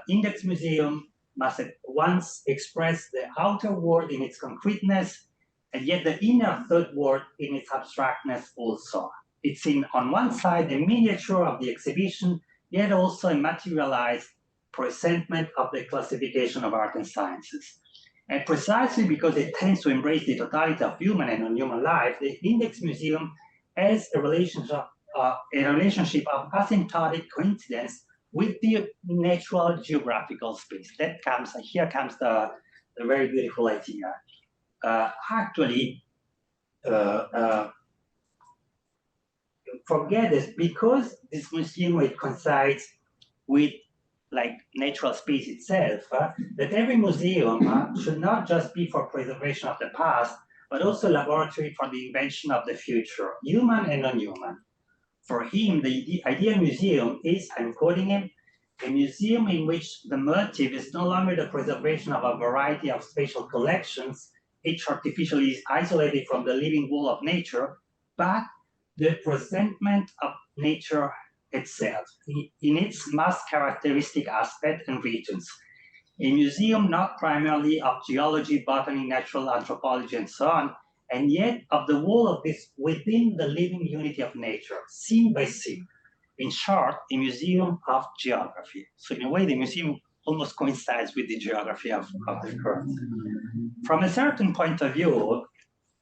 index museum must at once express the outer world in its concreteness, and yet the inner third world in its abstractness also. It's on one side, a miniature of the exhibition, yet also a materialized presentment of the classification of art and sciences. And precisely because it tends to embrace the totality of human and non-human life, the Index Museum has a relationship of asymptotic coincidence with the natural geographical space. Here comes the very beautiful idea. Forget this, because this museum, it coincides with like natural space itself, that every museum should not just be for preservation of the past, but also a laboratory for the invention of the future, human and non-human. For him, the ideal museum is, I'm quoting him, a museum in which the motive is no longer the preservation of a variety of spatial collections each artificially isolated from the living wall of nature, but the presentment of nature itself in its most characteristic aspect and regions. A museum not primarily of geology, botany, natural anthropology, and so on, and yet of the whole of this within the living unity of nature, scene by scene. In short, a museum of geography. So in a way, the museum almost coincides with the geography of the current. From a certain point of view,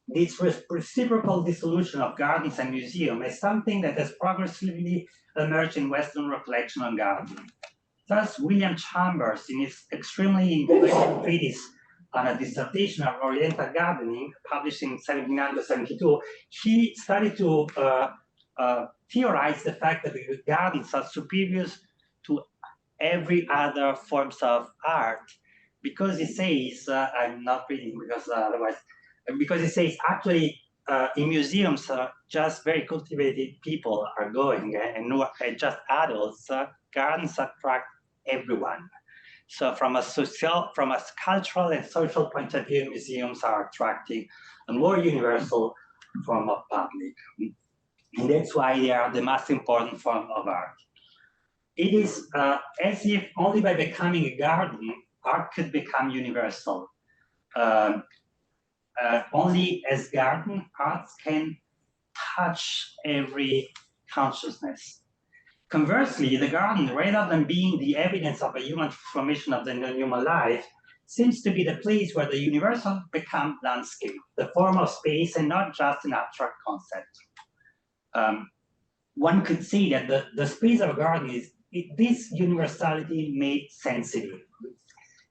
this reciprocal dissolution of gardens and museums is something that has progressively emerged in Western reflection on gardening. Thus, William Chambers, in his extremely influential treatise on a dissertation of Oriental gardening, published in 1772, he started to theorize the fact that the gardens are superior to every other forms of art, because he says, I'm not reading because otherwise, because he says actually in museums, just very cultivated people are going, and just adults. Gardens attract everyone. So from a cultural and social point of view, museums are attracting a more universal form of public. And that's why they are the most important form of art. It is as if only by becoming a garden, art could become universal. Only as garden, arts can touch every consciousness. Conversely, the garden, rather than being the evidence of a human formation of the human life, seems to be the place where the universal becomes landscape, the form of space, and not just an abstract concept. One could say that the space of a garden is this universality made sensitive.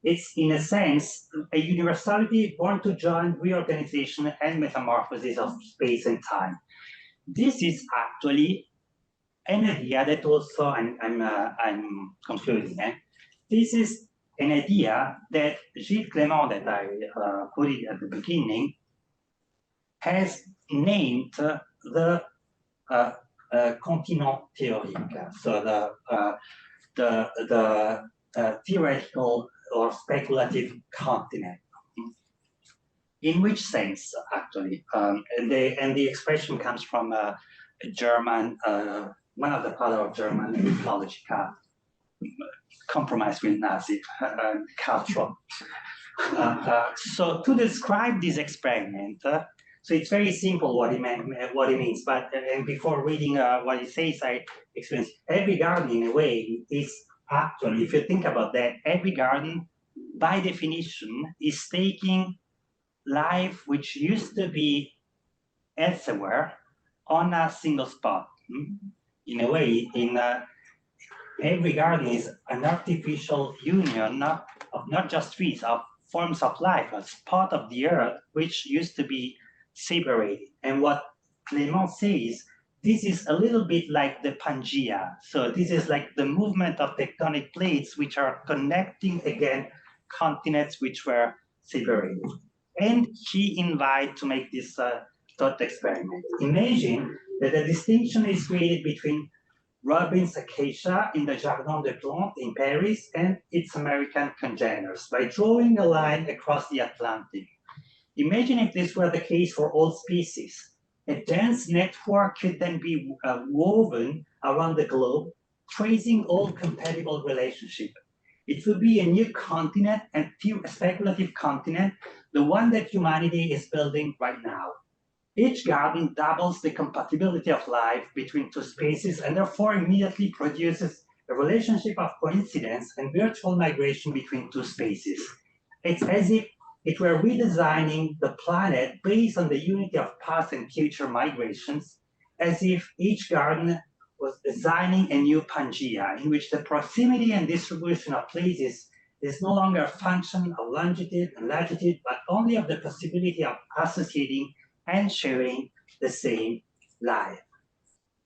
It's, in a sense, a universality born to join reorganization and metamorphosis of space and time. This is actually an idea that also, I'm concluding, this is an idea that Gilles Clément, that I put it at the beginning, has named the continent théorique, so the theoretical or speculative continent. In which sense, actually? And the expression comes from a German, one of the father of German ecology, compromise with Nazi culture. So to describe this experiment, so it's very simple what he means. But and before reading what he says, I explain. Every garden, in a way, is actually, if you think about that, every garden, by definition, is taking life which used to be elsewhere on a single spot. In a way, every garden is an artificial union of not just trees, of forms of life, a spot of the earth which used to be separated. And what Clément says, this is a little bit like the Pangea. So this is like the movement of tectonic plates which are connecting again continents which were separated. And he invites to make this thought experiment. Imagine that a distinction is created between Robin's acacia in the Jardin des Plantes in Paris and its American congeners by drawing a line across the Atlantic. Imagine if this were the case for all species. A dense network could then be woven around the globe, tracing all compatible relationships. It would be a new continent, and a speculative continent, the one that humanity is building right now. Each garden doubles the compatibility of life between two spaces and therefore immediately produces a relationship of coincidence and virtual migration between two spaces. It's as if it were redesigning the planet based on the unity of past and future migrations, as if each garden was designing a new Pangea in which the proximity and distribution of places is no longer a function of longitude and latitude, but only of the possibility of associating and sharing the same life.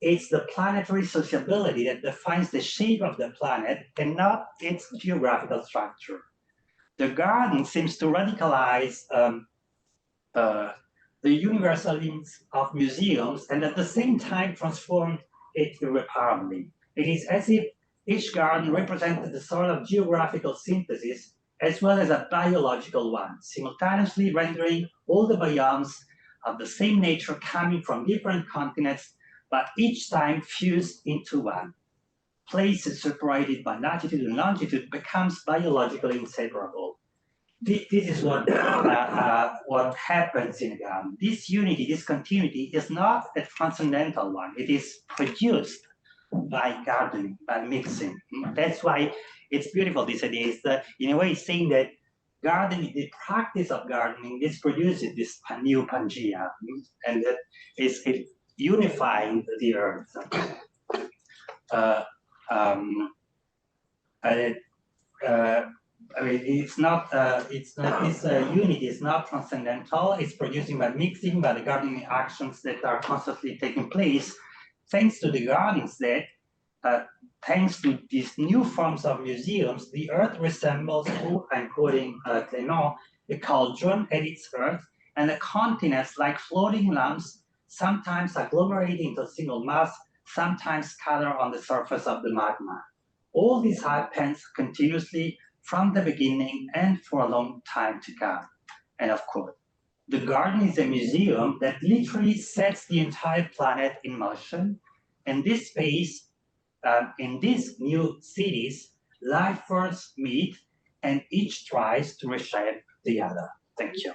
It's the planetary sociability that defines the shape of the planet and not its geographical structure. The garden seems to radicalize the universalism of museums and at the same time transform it irreparably. It is as if each garden represented a sort of geographical synthesis as well as a biological one, simultaneously rendering all the biomes of the same nature coming from different continents, but each time fused into one. Places separated by latitude and longitude becomes biologically inseparable. This is what happens in Garden. This unity, this continuity is not a transcendental one. It is produced by gardening, by mixing. That's why it's beautiful, this idea is that, in a way, saying that gardening, the practice of gardening, this produces this new Pangea, and that is unifying the earth. I mean, it's not this unity is not transcendental. It's producing by mixing, by the gardening actions that are constantly taking place, thanks to the gardens that, thanks to these new forms of museums, the earth resembles, I'm quoting Clément, a cauldron at its earth, and the continents like floating lumps, sometimes agglomerating into a single mass, sometimes scattered on the surface of the magma. All this happens continuously from the beginning and for a long time to come. And of course, the garden is a museum that literally sets the entire planet in motion. And this space, in these new cities, life forms meet and each tries to reshape the other. Thank you.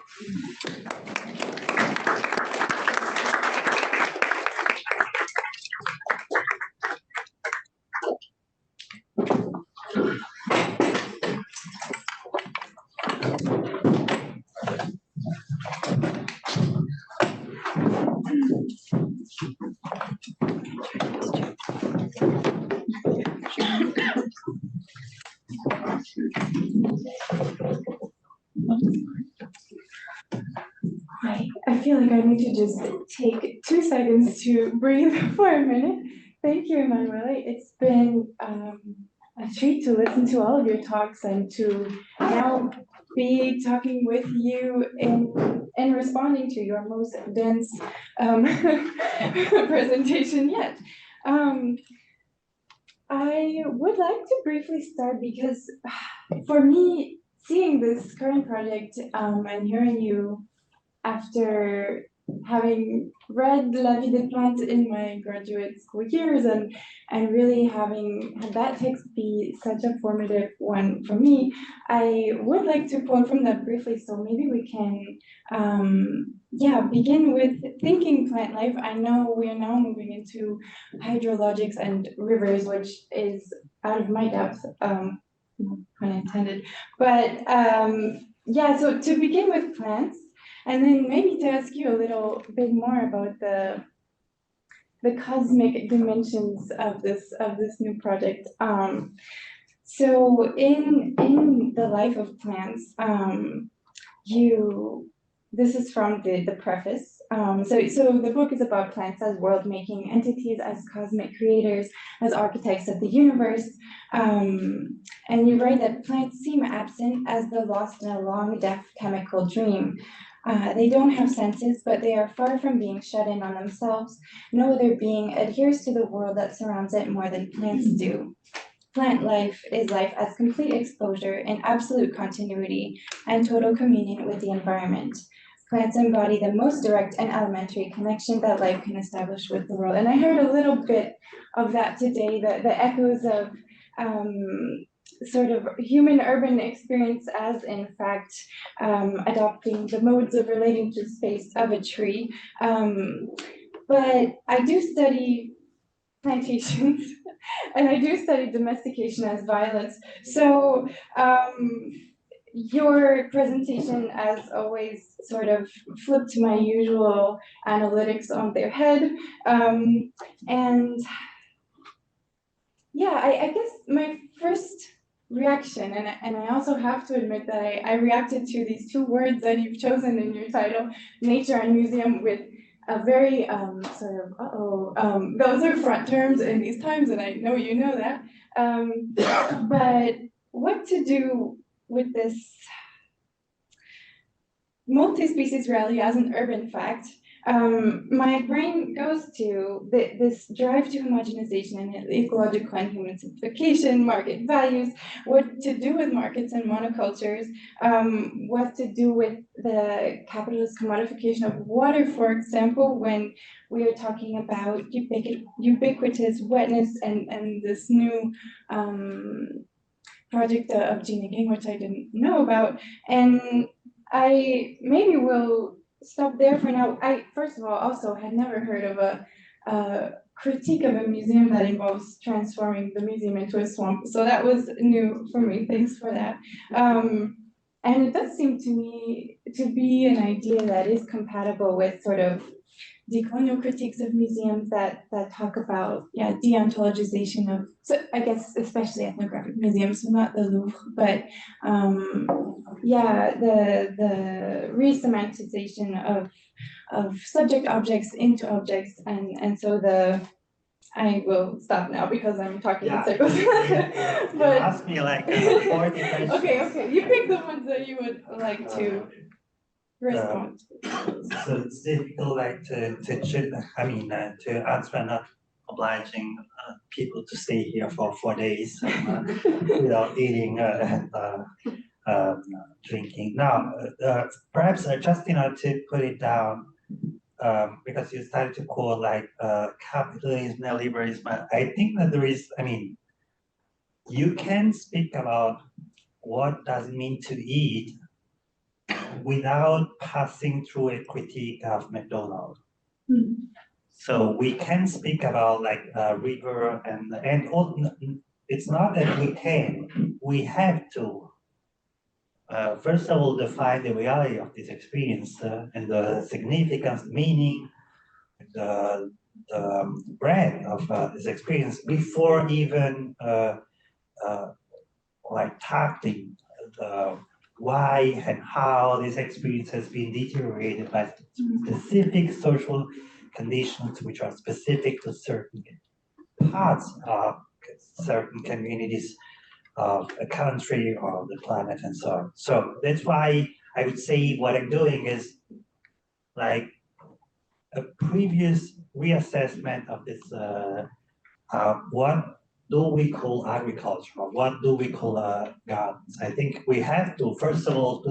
I feel like I need to just take 2 seconds to breathe for a minute. Thank you, Emanuele. It's been a treat to listen to all of your talks and to now be talking with you in responding to your most dense presentation yet. I would like to briefly start because for me, seeing this current project and hearing you after having read La Vie des Plantes in my graduate school years and really having had that text be such a formative one for me, I would like to quote from that briefly. So maybe we can begin with thinking plant life. I know we are now moving into hydrologics and rivers, which is out of my depth, no pun intended. But so to begin with plants, and then maybe to ask you a little bit more about the cosmic dimensions of this new project. So in the life of plants, this is from the preface. So the book is about plants as world-making entities, as cosmic creators, as architects of the universe. And you write that plants seem absent as though lost in a long, deaf chemical dream. They don't have senses, but they are far from being shut in on themselves. No other being adheres to the world that surrounds it more than plants do. Plant life is life as complete exposure in absolute continuity and total communion with the environment. Plants embody the most direct and elementary connection that life can establish with the world. And I heard a little bit of that today, the echoes of sort of human urban experience as in fact adopting the modes of relating to space of a tree. But I do study plantations and I do study domestication as violence. So your presentation, as always, sort of flipped to my usual analytics on their head. And yeah, I guess my first reaction, and I also have to admit that I reacted to these 2 words that you've chosen in your title, nature and museum, with a very sort of, those are front terms in these times, and I know you know that. But what to do with this multi-species reality as an urban fact, my brain goes to this drive to homogenization and ecological and human simplification, market values, what to do with markets and monocultures, what to do with the capitalist commodification of water, for example, when we are talking about ubiquitous wetness and this new project of gene again, which I didn't know about. And I maybe will stop there for now. I, first of all, also had never heard of a critique of a museum that involves transforming the museum into a swamp. So that was new for me. Thanks for that. And it does seem to me to be an idea that is compatible with sort of decolonial critiques of museums that talk about deontologization of, so I guess especially ethnographic museums, so not the Louvre, but the re-semantization of subject objects into objects, and so I will stop now because I'm talking in circles. But ask me like 40 questions. Okay, you pick the ones that you would like to respond. So it's difficult, like to answer, not obliging people to stay here for 4 days without eating and drinking. Now, perhaps just to put it down, because you started to call like capitalism, neoliberalism. I think that there is, you can speak about what does it mean to eat without passing through a critique of McDonald's. Mm. So we can speak about like river and all, it's not that we can, we have to. First of all, define the reality of this experience and the significance, meaning, the breadth of this experience before even like tackling the why and how this experience has been deteriorated by specific social conditions which are specific to certain parts of certain communities of a country or the planet and so on. So that's why I would say what I'm doing is like a previous reassessment of this, what do we call agriculture? What do we call gardens? I think we have to, first of all,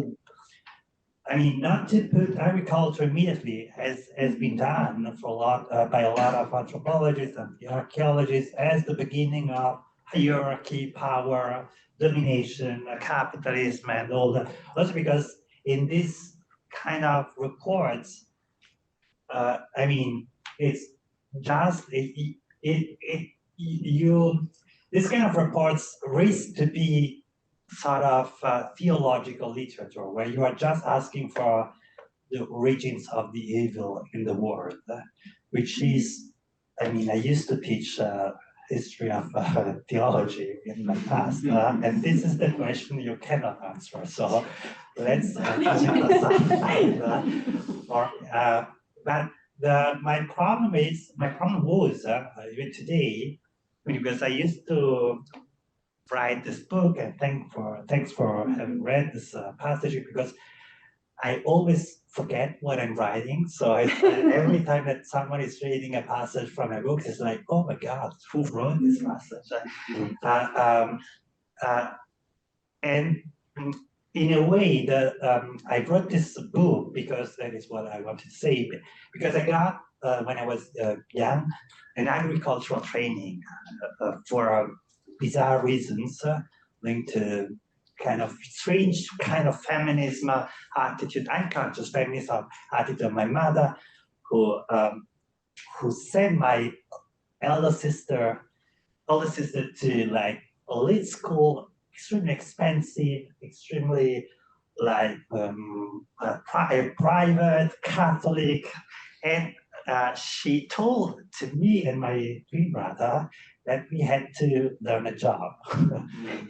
not to put agriculture immediately, has been done for a lot by a lot of anthropologists and archaeologists as the beginning of hierarchy, power, domination, capitalism, and all that. Also because in this kind of reports, it's just this kind of reports risk to be sort of theological literature where you are just asking for the origins of the evil in the world, which is, I used to teach history of theology in my past, and this is the question you cannot answer. So let's put it aside. But my problem was even today, because I used to write this book, and thanks for having read this passage, because I always forget what I'm writing. So every time that someone is reading a passage from a book, it's like, oh my God, who wrote this passage? And in a way, I wrote this book because that is what I wanted to say. Because I got, when I was young, an agricultural training for bizarre reasons linked to kind of strange kind of feminism attitude, unconscious feminism attitude of my mother, who sent my elder sister to like elite school, extremely expensive, extremely like private, Catholic, and she told to me and my twin brother that we had to learn a job.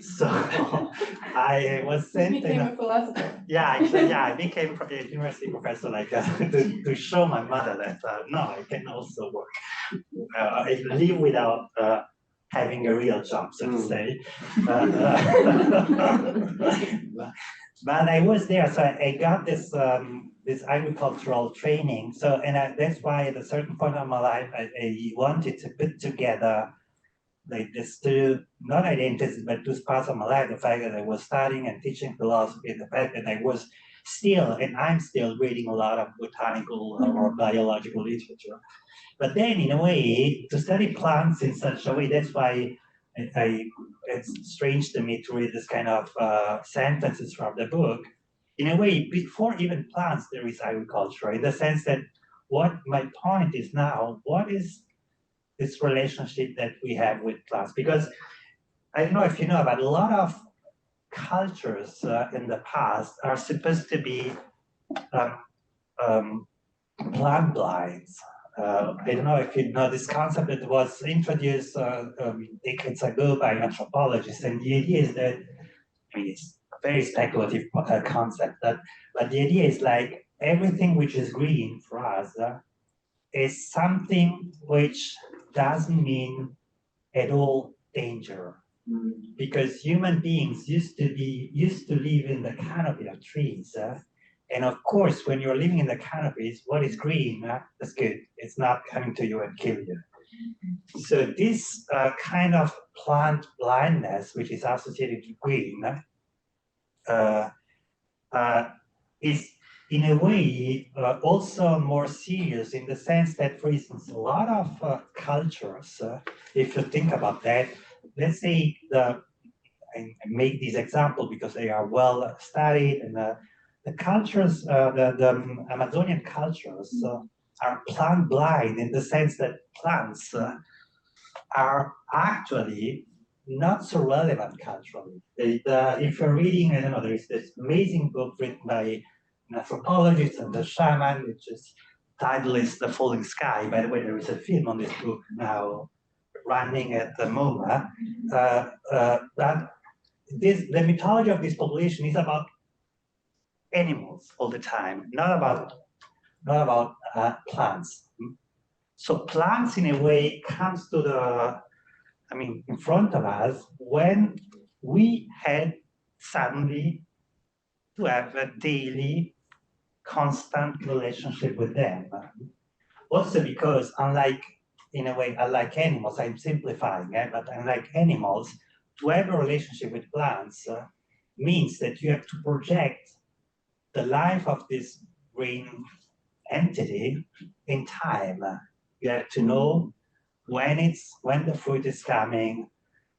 So I was sent. You became a philosopher. Yeah, actually, I became a university professor, like to show my mother that no, I can also work, I live without having a real job, so to say. But I was there, so I got this this agricultural training. So, and that's why at a certain point of my life, I wanted to put together like these two, not identities, but two parts of my life, the fact that I was studying and teaching philosophy, and the fact that I was still, and I'm still reading a lot of botanical or biological literature. But then in a way, to study plants in such a way, that's why it's strange to me to read this kind of sentences from the book. In a way, before even plants, there is agriculture, in the sense that what my point is now, what is this relationship that we have with plants? Because I don't know if you know, but a lot of cultures in the past are supposed to be plant blinds. I don't know if you know this concept that was introduced decades ago by anthropologists, and the idea is that, I mean, it's a very speculative concept, but the idea is like everything which is green for us is something which doesn't mean at all danger. Because human beings used to live in the canopy of trees. And of course, when you're living in the canopies, what is green, that's good. It's not coming to you and kill you. So this kind of plant blindness, which is associated with green, is in a way also more serious in the sense that, for instance, a lot of cultures, if you think about that, let's say I make this example because they are well studied, and the cultures, the Amazonian cultures are plant blind in the sense that plants are actually not so relevant culturally. If you're reading, I don't know, there is this amazing book written by an anthropologist and a shaman, which is title is The Falling Sky. By the way, there is a film on this book now running at the MoMA. But the mythology of this population is about animals all the time, not about plants. So plants, in a way, comes to in front of us when we had suddenly to have a daily, constant relationship with them. Also because unlike animals, I'm simplifying, but unlike animals, to have a relationship with plants means that you have to project the life of this green entity in time. You have to know when the fruit is coming,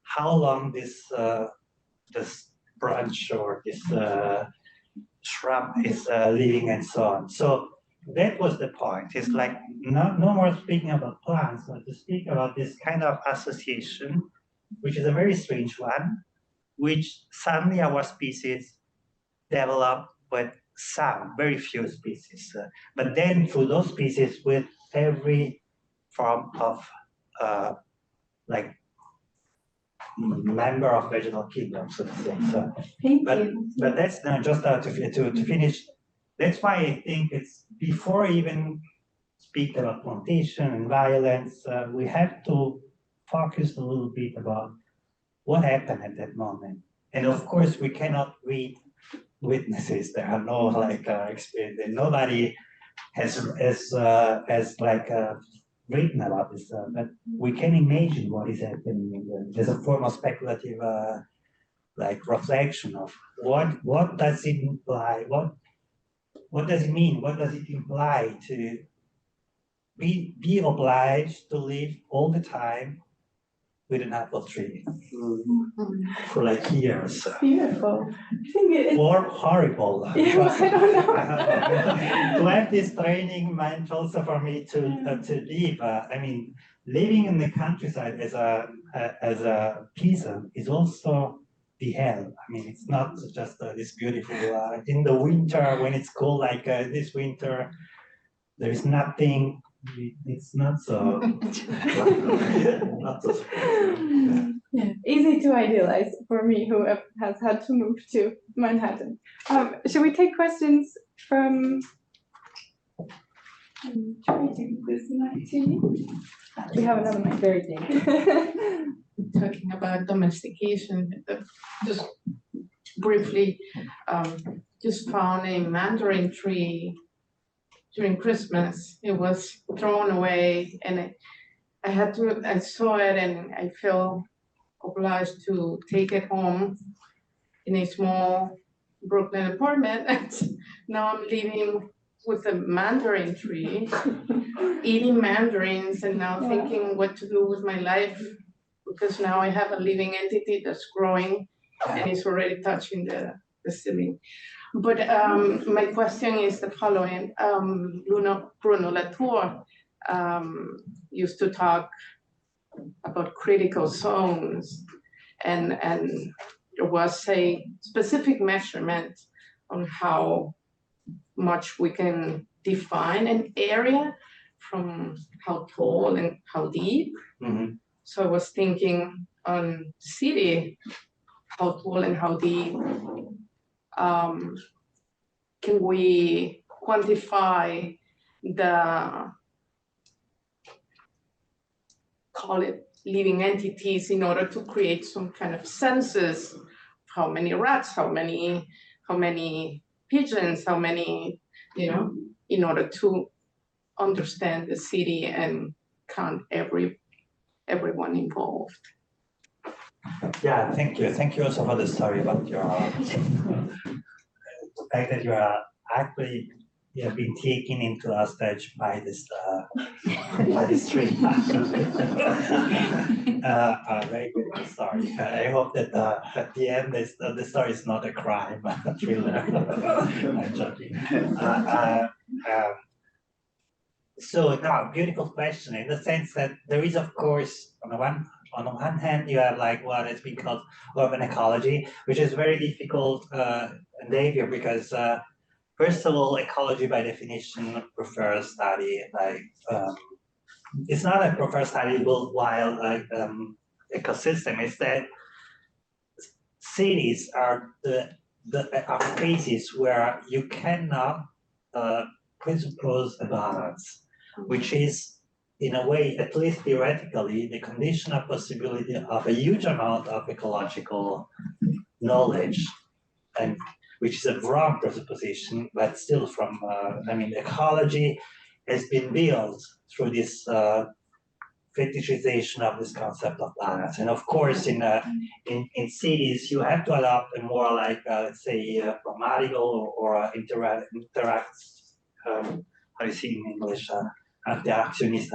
how long this branch or this shrub is living, and so on. So that was the point. It's like no more speaking about plants, but to speak about this kind of association, which is a very strange one, which suddenly our species developed with some, very few species. But then through those species with every form of member of vegetal kingdom, so to say. So, but that's just to finish. That's why I think it's before even speak about plantation and violence, we have to focus a little bit about what happened at that moment. And of course, we cannot read witnesses. There are no experience. Nobody has written about this, but we can imagine what is happening. There's a form of speculative reflection of what does it imply, what does it mean, what does it imply to be obliged to live all the time with an apple tree for years. Beautiful. I think or horrible. Yeah, I don't know. To have this training meant also for me to live. Living in the countryside as a peasant is also the hell. It's not just this beautiful. In the winter when it's cold like this winter, there is nothing. It's not so. not so. Yeah, easy to idealize for me, who has had to move to Manhattan. Should we take questions from? Try to give this mic to you. We have another mic. Very dangerous. Talking about domestication, just briefly, just found a mandarin tree during Christmas. It was thrown away, and I saw it, and I felt obliged to take it home in a small Brooklyn apartment. And now I'm living with a mandarin tree, eating mandarins, and now thinking what to do with my life, because now I have a living entity that's growing and it's already touching the ceiling. But my question is the following. Bruno Latour used to talk about critical zones, and there was a specific measurement on how much we can define an area from how tall and how deep. Mhm. So I was thinking on city, how tall and how deep. Can we quantify the, call it living entities, in order to create some kind of census? How many rats, how many pigeons, how many, in order to understand the city and count everyone involved. Yeah, thank you. Thank you also for the story about your the fact that you are actually been taken into a stage by this tree. Very good story. I hope that at the end the story is not a crime, a thriller. I'm joking. So no, beautiful question in the sense that there is, of course, on the one hand, you have like what has been called urban ecology, which is very difficult endeavor because first of all, ecology by definition prefers study like it's not a prefer study wild like ecosystem. It's that cities are are spaces where you cannot presuppose a balance, which is in a way, at least theoretically, the conditional possibility of a huge amount of ecological knowledge, and which is a wrong presupposition, but still from, I mean, ecology has been built through this fetishization of this concept of balance. And of course, in cities, you have to adopt a more like, let's say, pragmatical or how do you see in English, interactionist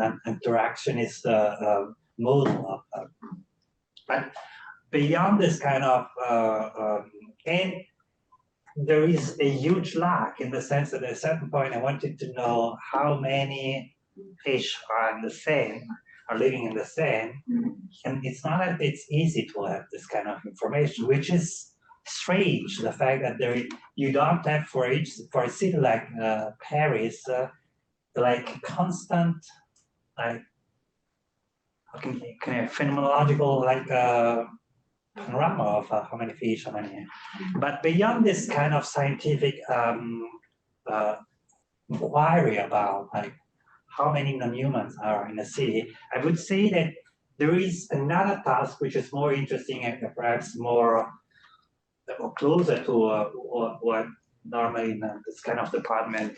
model of but beyond this kind of and there is a huge lack in the sense that at a certain point I wanted to know how many fish are in the Seine, are living in the Seine, and it's not that it's easy to have this kind of information, which is strange. The fact that you don't have for a city like Paris, like constant, like phenomenological like panorama of how many fish, how many. But beyond this kind of scientific inquiry about like how many non-humans are in a city, I would say that there is another task which is more interesting and perhaps more closer to what normally in this kind of department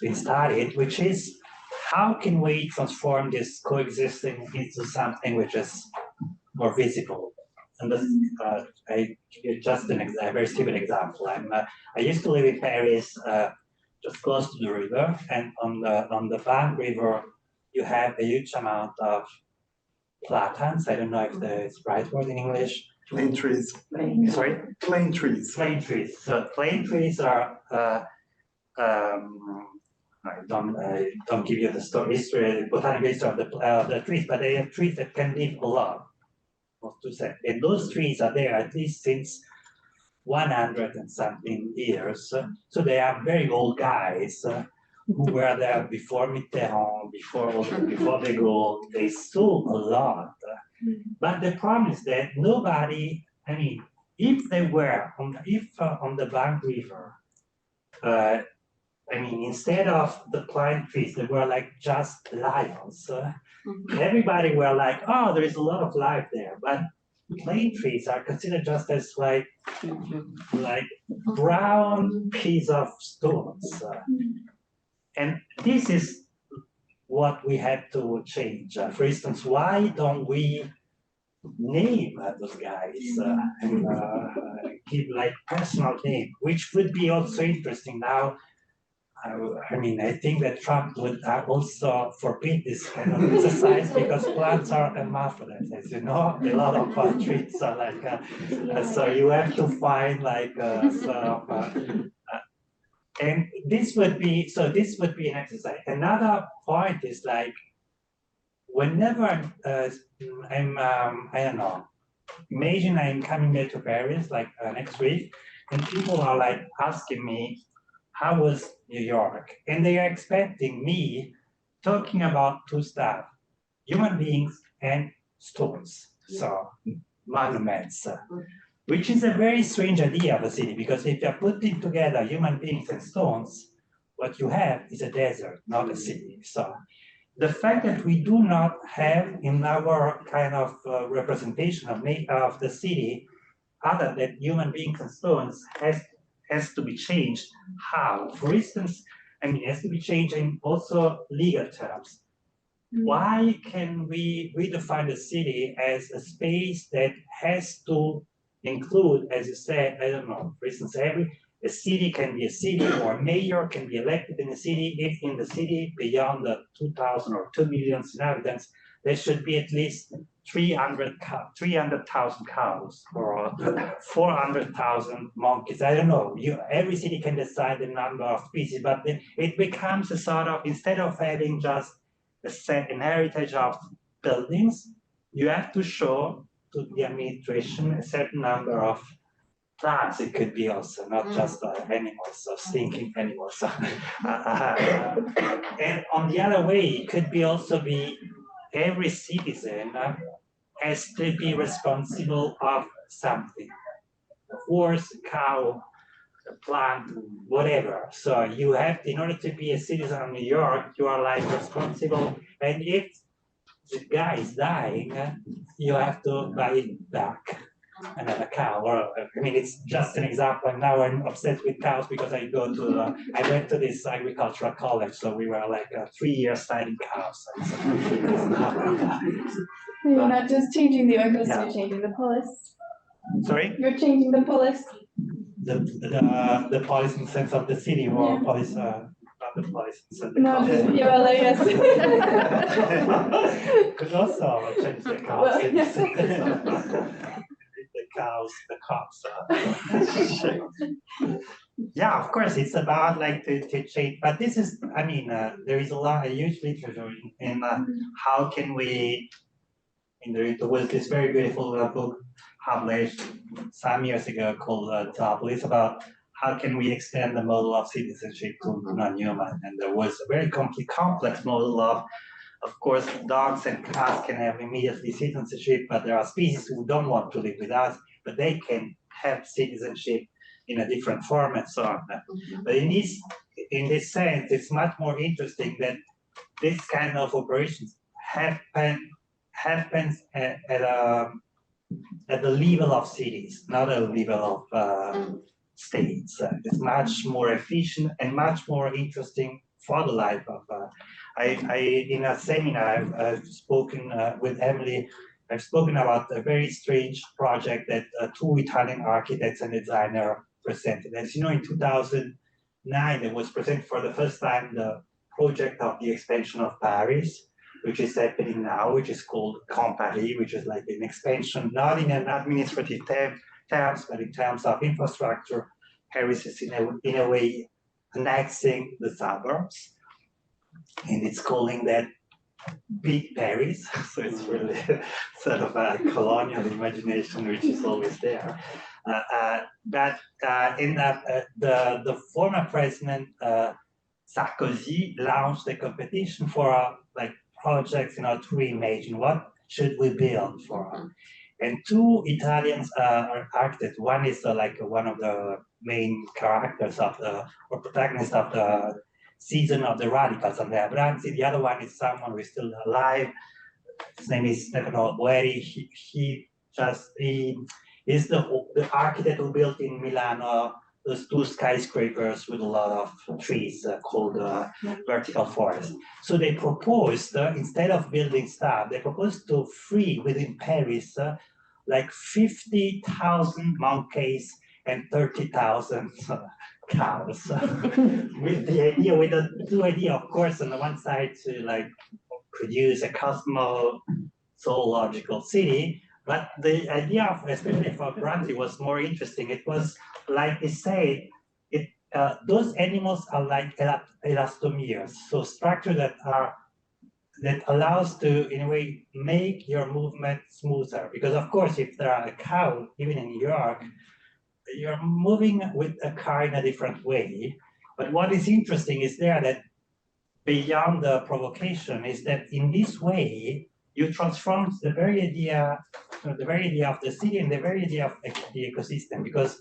been studied, which is how can we transform this coexisting into something which is more visible. And this, I give you just a very stupid example. I used to live in Paris, just close to the river, and on the Bank River, you have a huge amount of platans. I don't know if it's the right word in English. Plane trees. Sorry? Plane trees. Plane trees. So plane trees are I don't give you the history, botanical history of the trees, but they have trees that can live a lot. To say, and those trees are there at least since 100 and something years. So they are very old guys who were there before Mitterrand, before they go. They saw a lot. But the problem is that nobody. I mean, if they were on the Bank River. I mean, instead of the pine trees, they were like just lions. Everybody were like, oh, there is a lot of life there. But plane trees are considered just as like brown piece of stones. And this is what we have to change. For instance, why don't we name those guys and give like personal name, which would be also interesting now. I mean, I think that Trump would also forbid this kind of exercise because plants are hermaphrodites, as you know. A lot of trees are like, so you have to find like and this would be, so this would be an exercise. Another point is like, whenever I don't know, imagine I'm coming there to Paris like next week, and people are like asking me, how was New York? And they are expecting me talking about two stuff, human beings and stones, so monuments, which is a very strange idea of a city, because if you're putting together human beings and stones, what you have is a desert, not a city. So the fact that we do not have in our kind of representation of the city other than human beings and stones has to be changed. How? For instance, I mean, it has to be changed in also legal terms. Why can we redefine the city as a space that has to include, as you said, I don't know, for instance, a city can be a city, or a mayor can be elected in a city if in the city beyond the 2,000 or 2 million inhabitants, there should be at least 300,000 cows or 400,000 monkeys. I don't know. Every city can decide the number of species, but then it becomes a sort of, instead of having just an heritage of buildings, you have to show to the administration a certain number of plants. It could be also not just animals, or stinking animals. And on the other way, it could be also be every citizen has to be responsible of something. A horse, a cow, a plant, whatever. So you have, in order to be a citizen of New York, you are like responsible. And if the guy is dying, you have to buy it back. Another cow, or I mean, it's just an example. And now I'm obsessed with cows because I went to this agricultural college, so we were like 3 years studying cows. You're not just changing the oikos, Yeah. you're changing the polis. Sorry? You're changing the polis. The police in the sense of the city, or police, not the police in the sense of the No, college. well, yes. Could also change the cows. Well, yes. The cows, the cops. Yeah, of course, it's about like to change, but this is, I mean, there is a huge literature in how can we, there was this very beautiful book published some years ago called Topless, about how can we extend the model of citizenship to non-human, and there was a very complex model of course, dogs and cats can have immediately citizenship, but there are species who don't want to live with us, but they can have citizenship in a different form and so on. But in this sense, it's much more interesting that this kind of operations happens at the level of cities, not at the level of states. It's much more efficient and much more interesting for the life of. In a seminar, I've spoken with Emily. I've spoken about a very strange project that two Italian architects and designers presented. As you know, in 2009, it was presented for the first time the project of the expansion of Paris, which is happening now, which is called Grand Paris, which is like an expansion, not in an administrative terms, but in terms of infrastructure. Paris is in a way annexing the suburbs, and it's calling that Big Paris. So it's really sort of a colonial imagination, which is always there. But the former president Sarkozy launched a competition for like projects, to reimagine what should we build for. And two Italians architects. One is like one of the main characters or protagonists of the season of the Radicals, Andrea Branzi. The other one is someone who is still alive. His name is Stefano Boeri. He just is the architect who built in Milano those two skyscrapers with a lot of trees called vertical forest. So they proposed, instead of building stuff, they proposed to free within Paris like 50,000 monkeys and 30,000 cows. With the idea, with the two idea, of course, on the one side to like produce a cosmo-zoological city, but the idea of, especially for Bronte, was more interesting. It was like they say, those animals are like elastomers, so structure that allows to, in a way, make your movement smoother. Because of course, if there are a cow, even in New York, you're moving with a car in a different way. But what is interesting is there that beyond the provocation is that in this way, you transform the very idea of the city and the very idea of the ecosystem. Because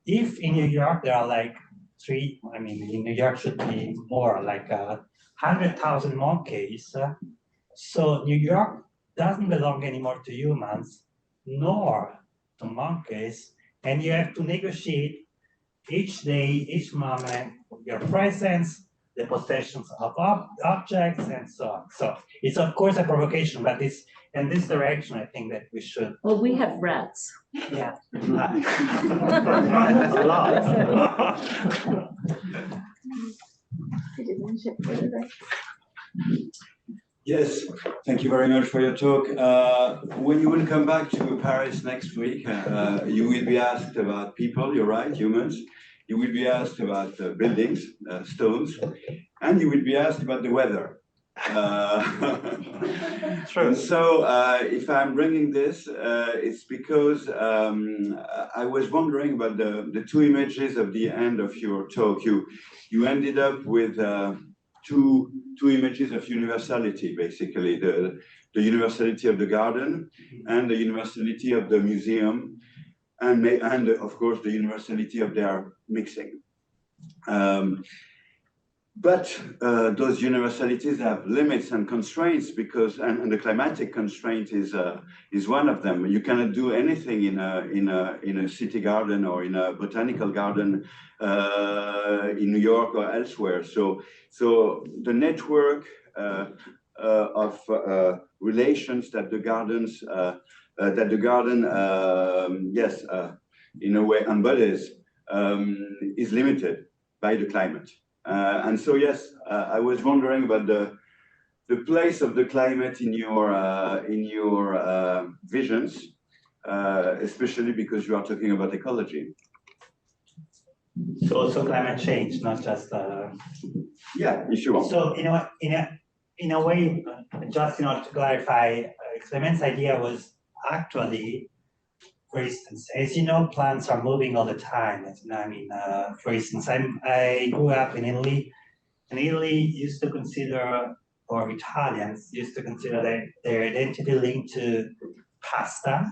if in New York there are like in New York should be more like 100,000 monkeys, so New York doesn't belong anymore to humans, nor to monkeys, and you have to negotiate each day, each moment, your presence, the possessions of objects, and so on. So it's of course a provocation, but it's in this direction I think that we should. Well, we have rats. Yeah. A lot. Yes, thank you very much for your talk. When you will come back to Paris next week, you will be asked about people, you're right, humans. You will be asked about buildings, stones, and you will be asked about the weather. True. So if I'm bringing this, it's because I was wondering about the two images of the end of your talk. You ended up with two images of universality, basically, the universality of the garden and the universality of the museum, and of course the universality of their mixing. But those universalities have limits and constraints because, and the climatic constraint is one of them. You cannot do anything in a city garden or in a botanical garden in New York or elsewhere. So the network of relations that the garden in a way embodies is limited by the climate. And so, yes, I was wondering about the place of the climate in your visions, especially because you are talking about ecology. So climate change, not just. Yeah, if you want. So in a way, just in order to clarify, Clement's idea was actually, for instance, as you know, plants are moving all the time. For instance, I grew up in Italy, and Italy used to consider, or Italians used to consider their identity linked to pasta,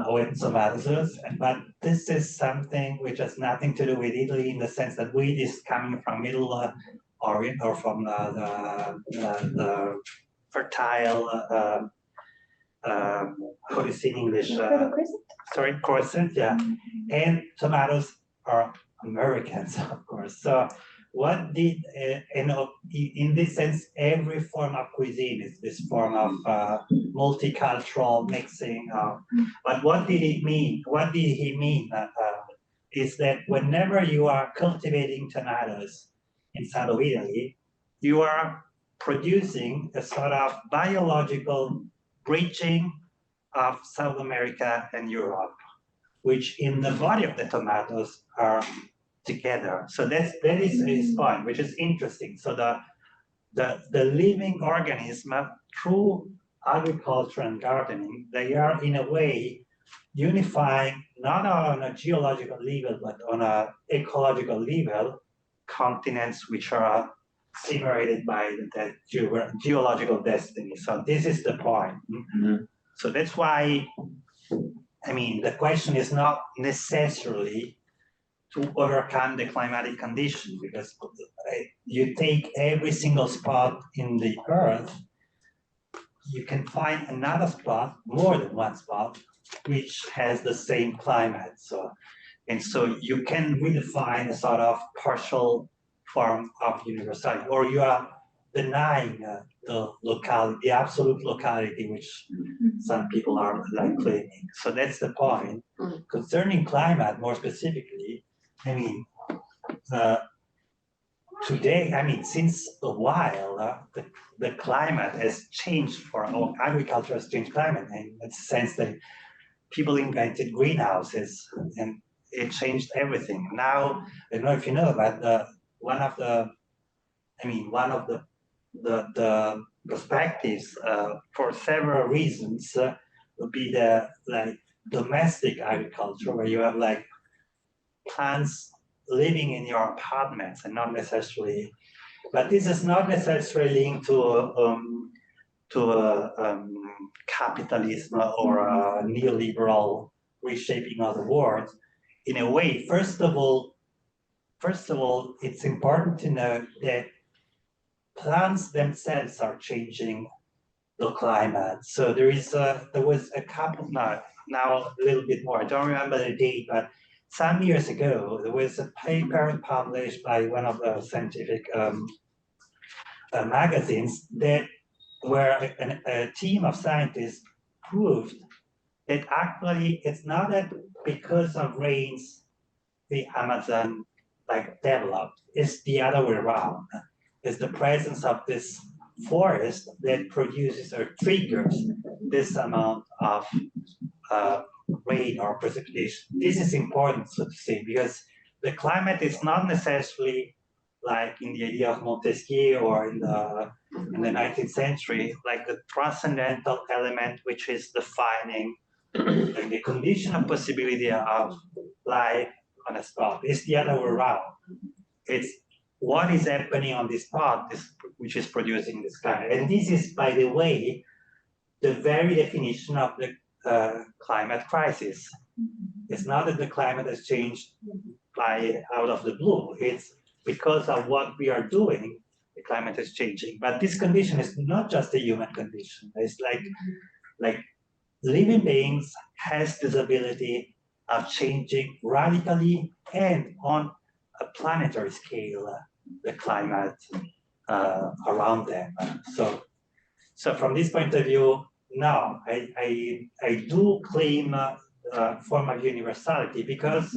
with some others. But this is something which has nothing to do with Italy in the sense that wheat is coming from Middle Orient or from the fertile. How do you say in English? Croissant, yeah. And tomatoes are Americans, of course. So what did, in this sense, every form of cuisine is this form of multicultural mixing. But what did it mean? What did he mean? Is that whenever you are cultivating tomatoes in south of Italy, you are producing a sort of biological bridging of South America and Europe, which in the body of the tomatoes are together. So that is his point, which is interesting. So the living organism through agriculture and gardening, they are in a way unifying not on a geological level, but on an ecological level, continents which are separated by the geological destiny. So this is the point. Mm-hmm. So that's why, the question is not necessarily to overcome the climatic condition, because you take every single spot in the earth, you can find another spot, more than one spot, which has the same climate. So you can really find a sort of partial form of universality, or you are denying the absolute locality, which some people are like claiming. So that's the point. Concerning climate, more specifically, I mean, today, I mean, since a while, the climate has changed for our agriculture has changed climate in the sense that people invented greenhouses and it changed everything. Now, I don't know if you know, but one of the perspectives for several reasons would be the like domestic agriculture, where you have like plants living in your apartments and not necessarily, but this is not necessarily linked to capitalism or a neoliberal reshaping of the world. In a way, first of all, it's important to know that plants themselves are changing the climate. So there was a couple, now a little bit more, I don't remember the date, but some years ago, there was a paper published by one of the scientific magazines that where a team of scientists proved that actually it's not that because of rains the Amazon like developed, it's the other way around. It's the presence of this forest that produces or triggers this amount of rain or precipitation. This is important, so to say, because the climate is not necessarily like in the idea of Montesquieu or in the 19th century, like the transcendental element which is defining like the condition of possibility of life on a spot. It's the other way around. It's what is happening on this spot which is producing this climate. And this is, by the way, the very definition of the climate crisis. It's not that the climate has changed out of the blue. It's because of what we are doing, the climate is changing. But this condition is not just a human condition. It's like living beings has this ability of changing radically and on a planetary scale the climate around them. So from this point of view, no, I do claim a form of universality because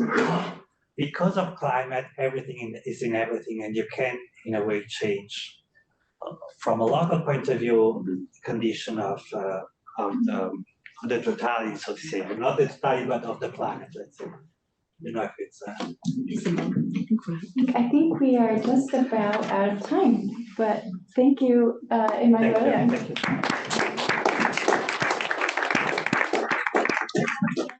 of climate, everything is in everything, and you can, in a way, change from a local point of view condition of the totality, so to say, not the totality, but of the planet. Let's say. You know if it's. I think we are just about out of time, but thank you, Emanuele. Thank you.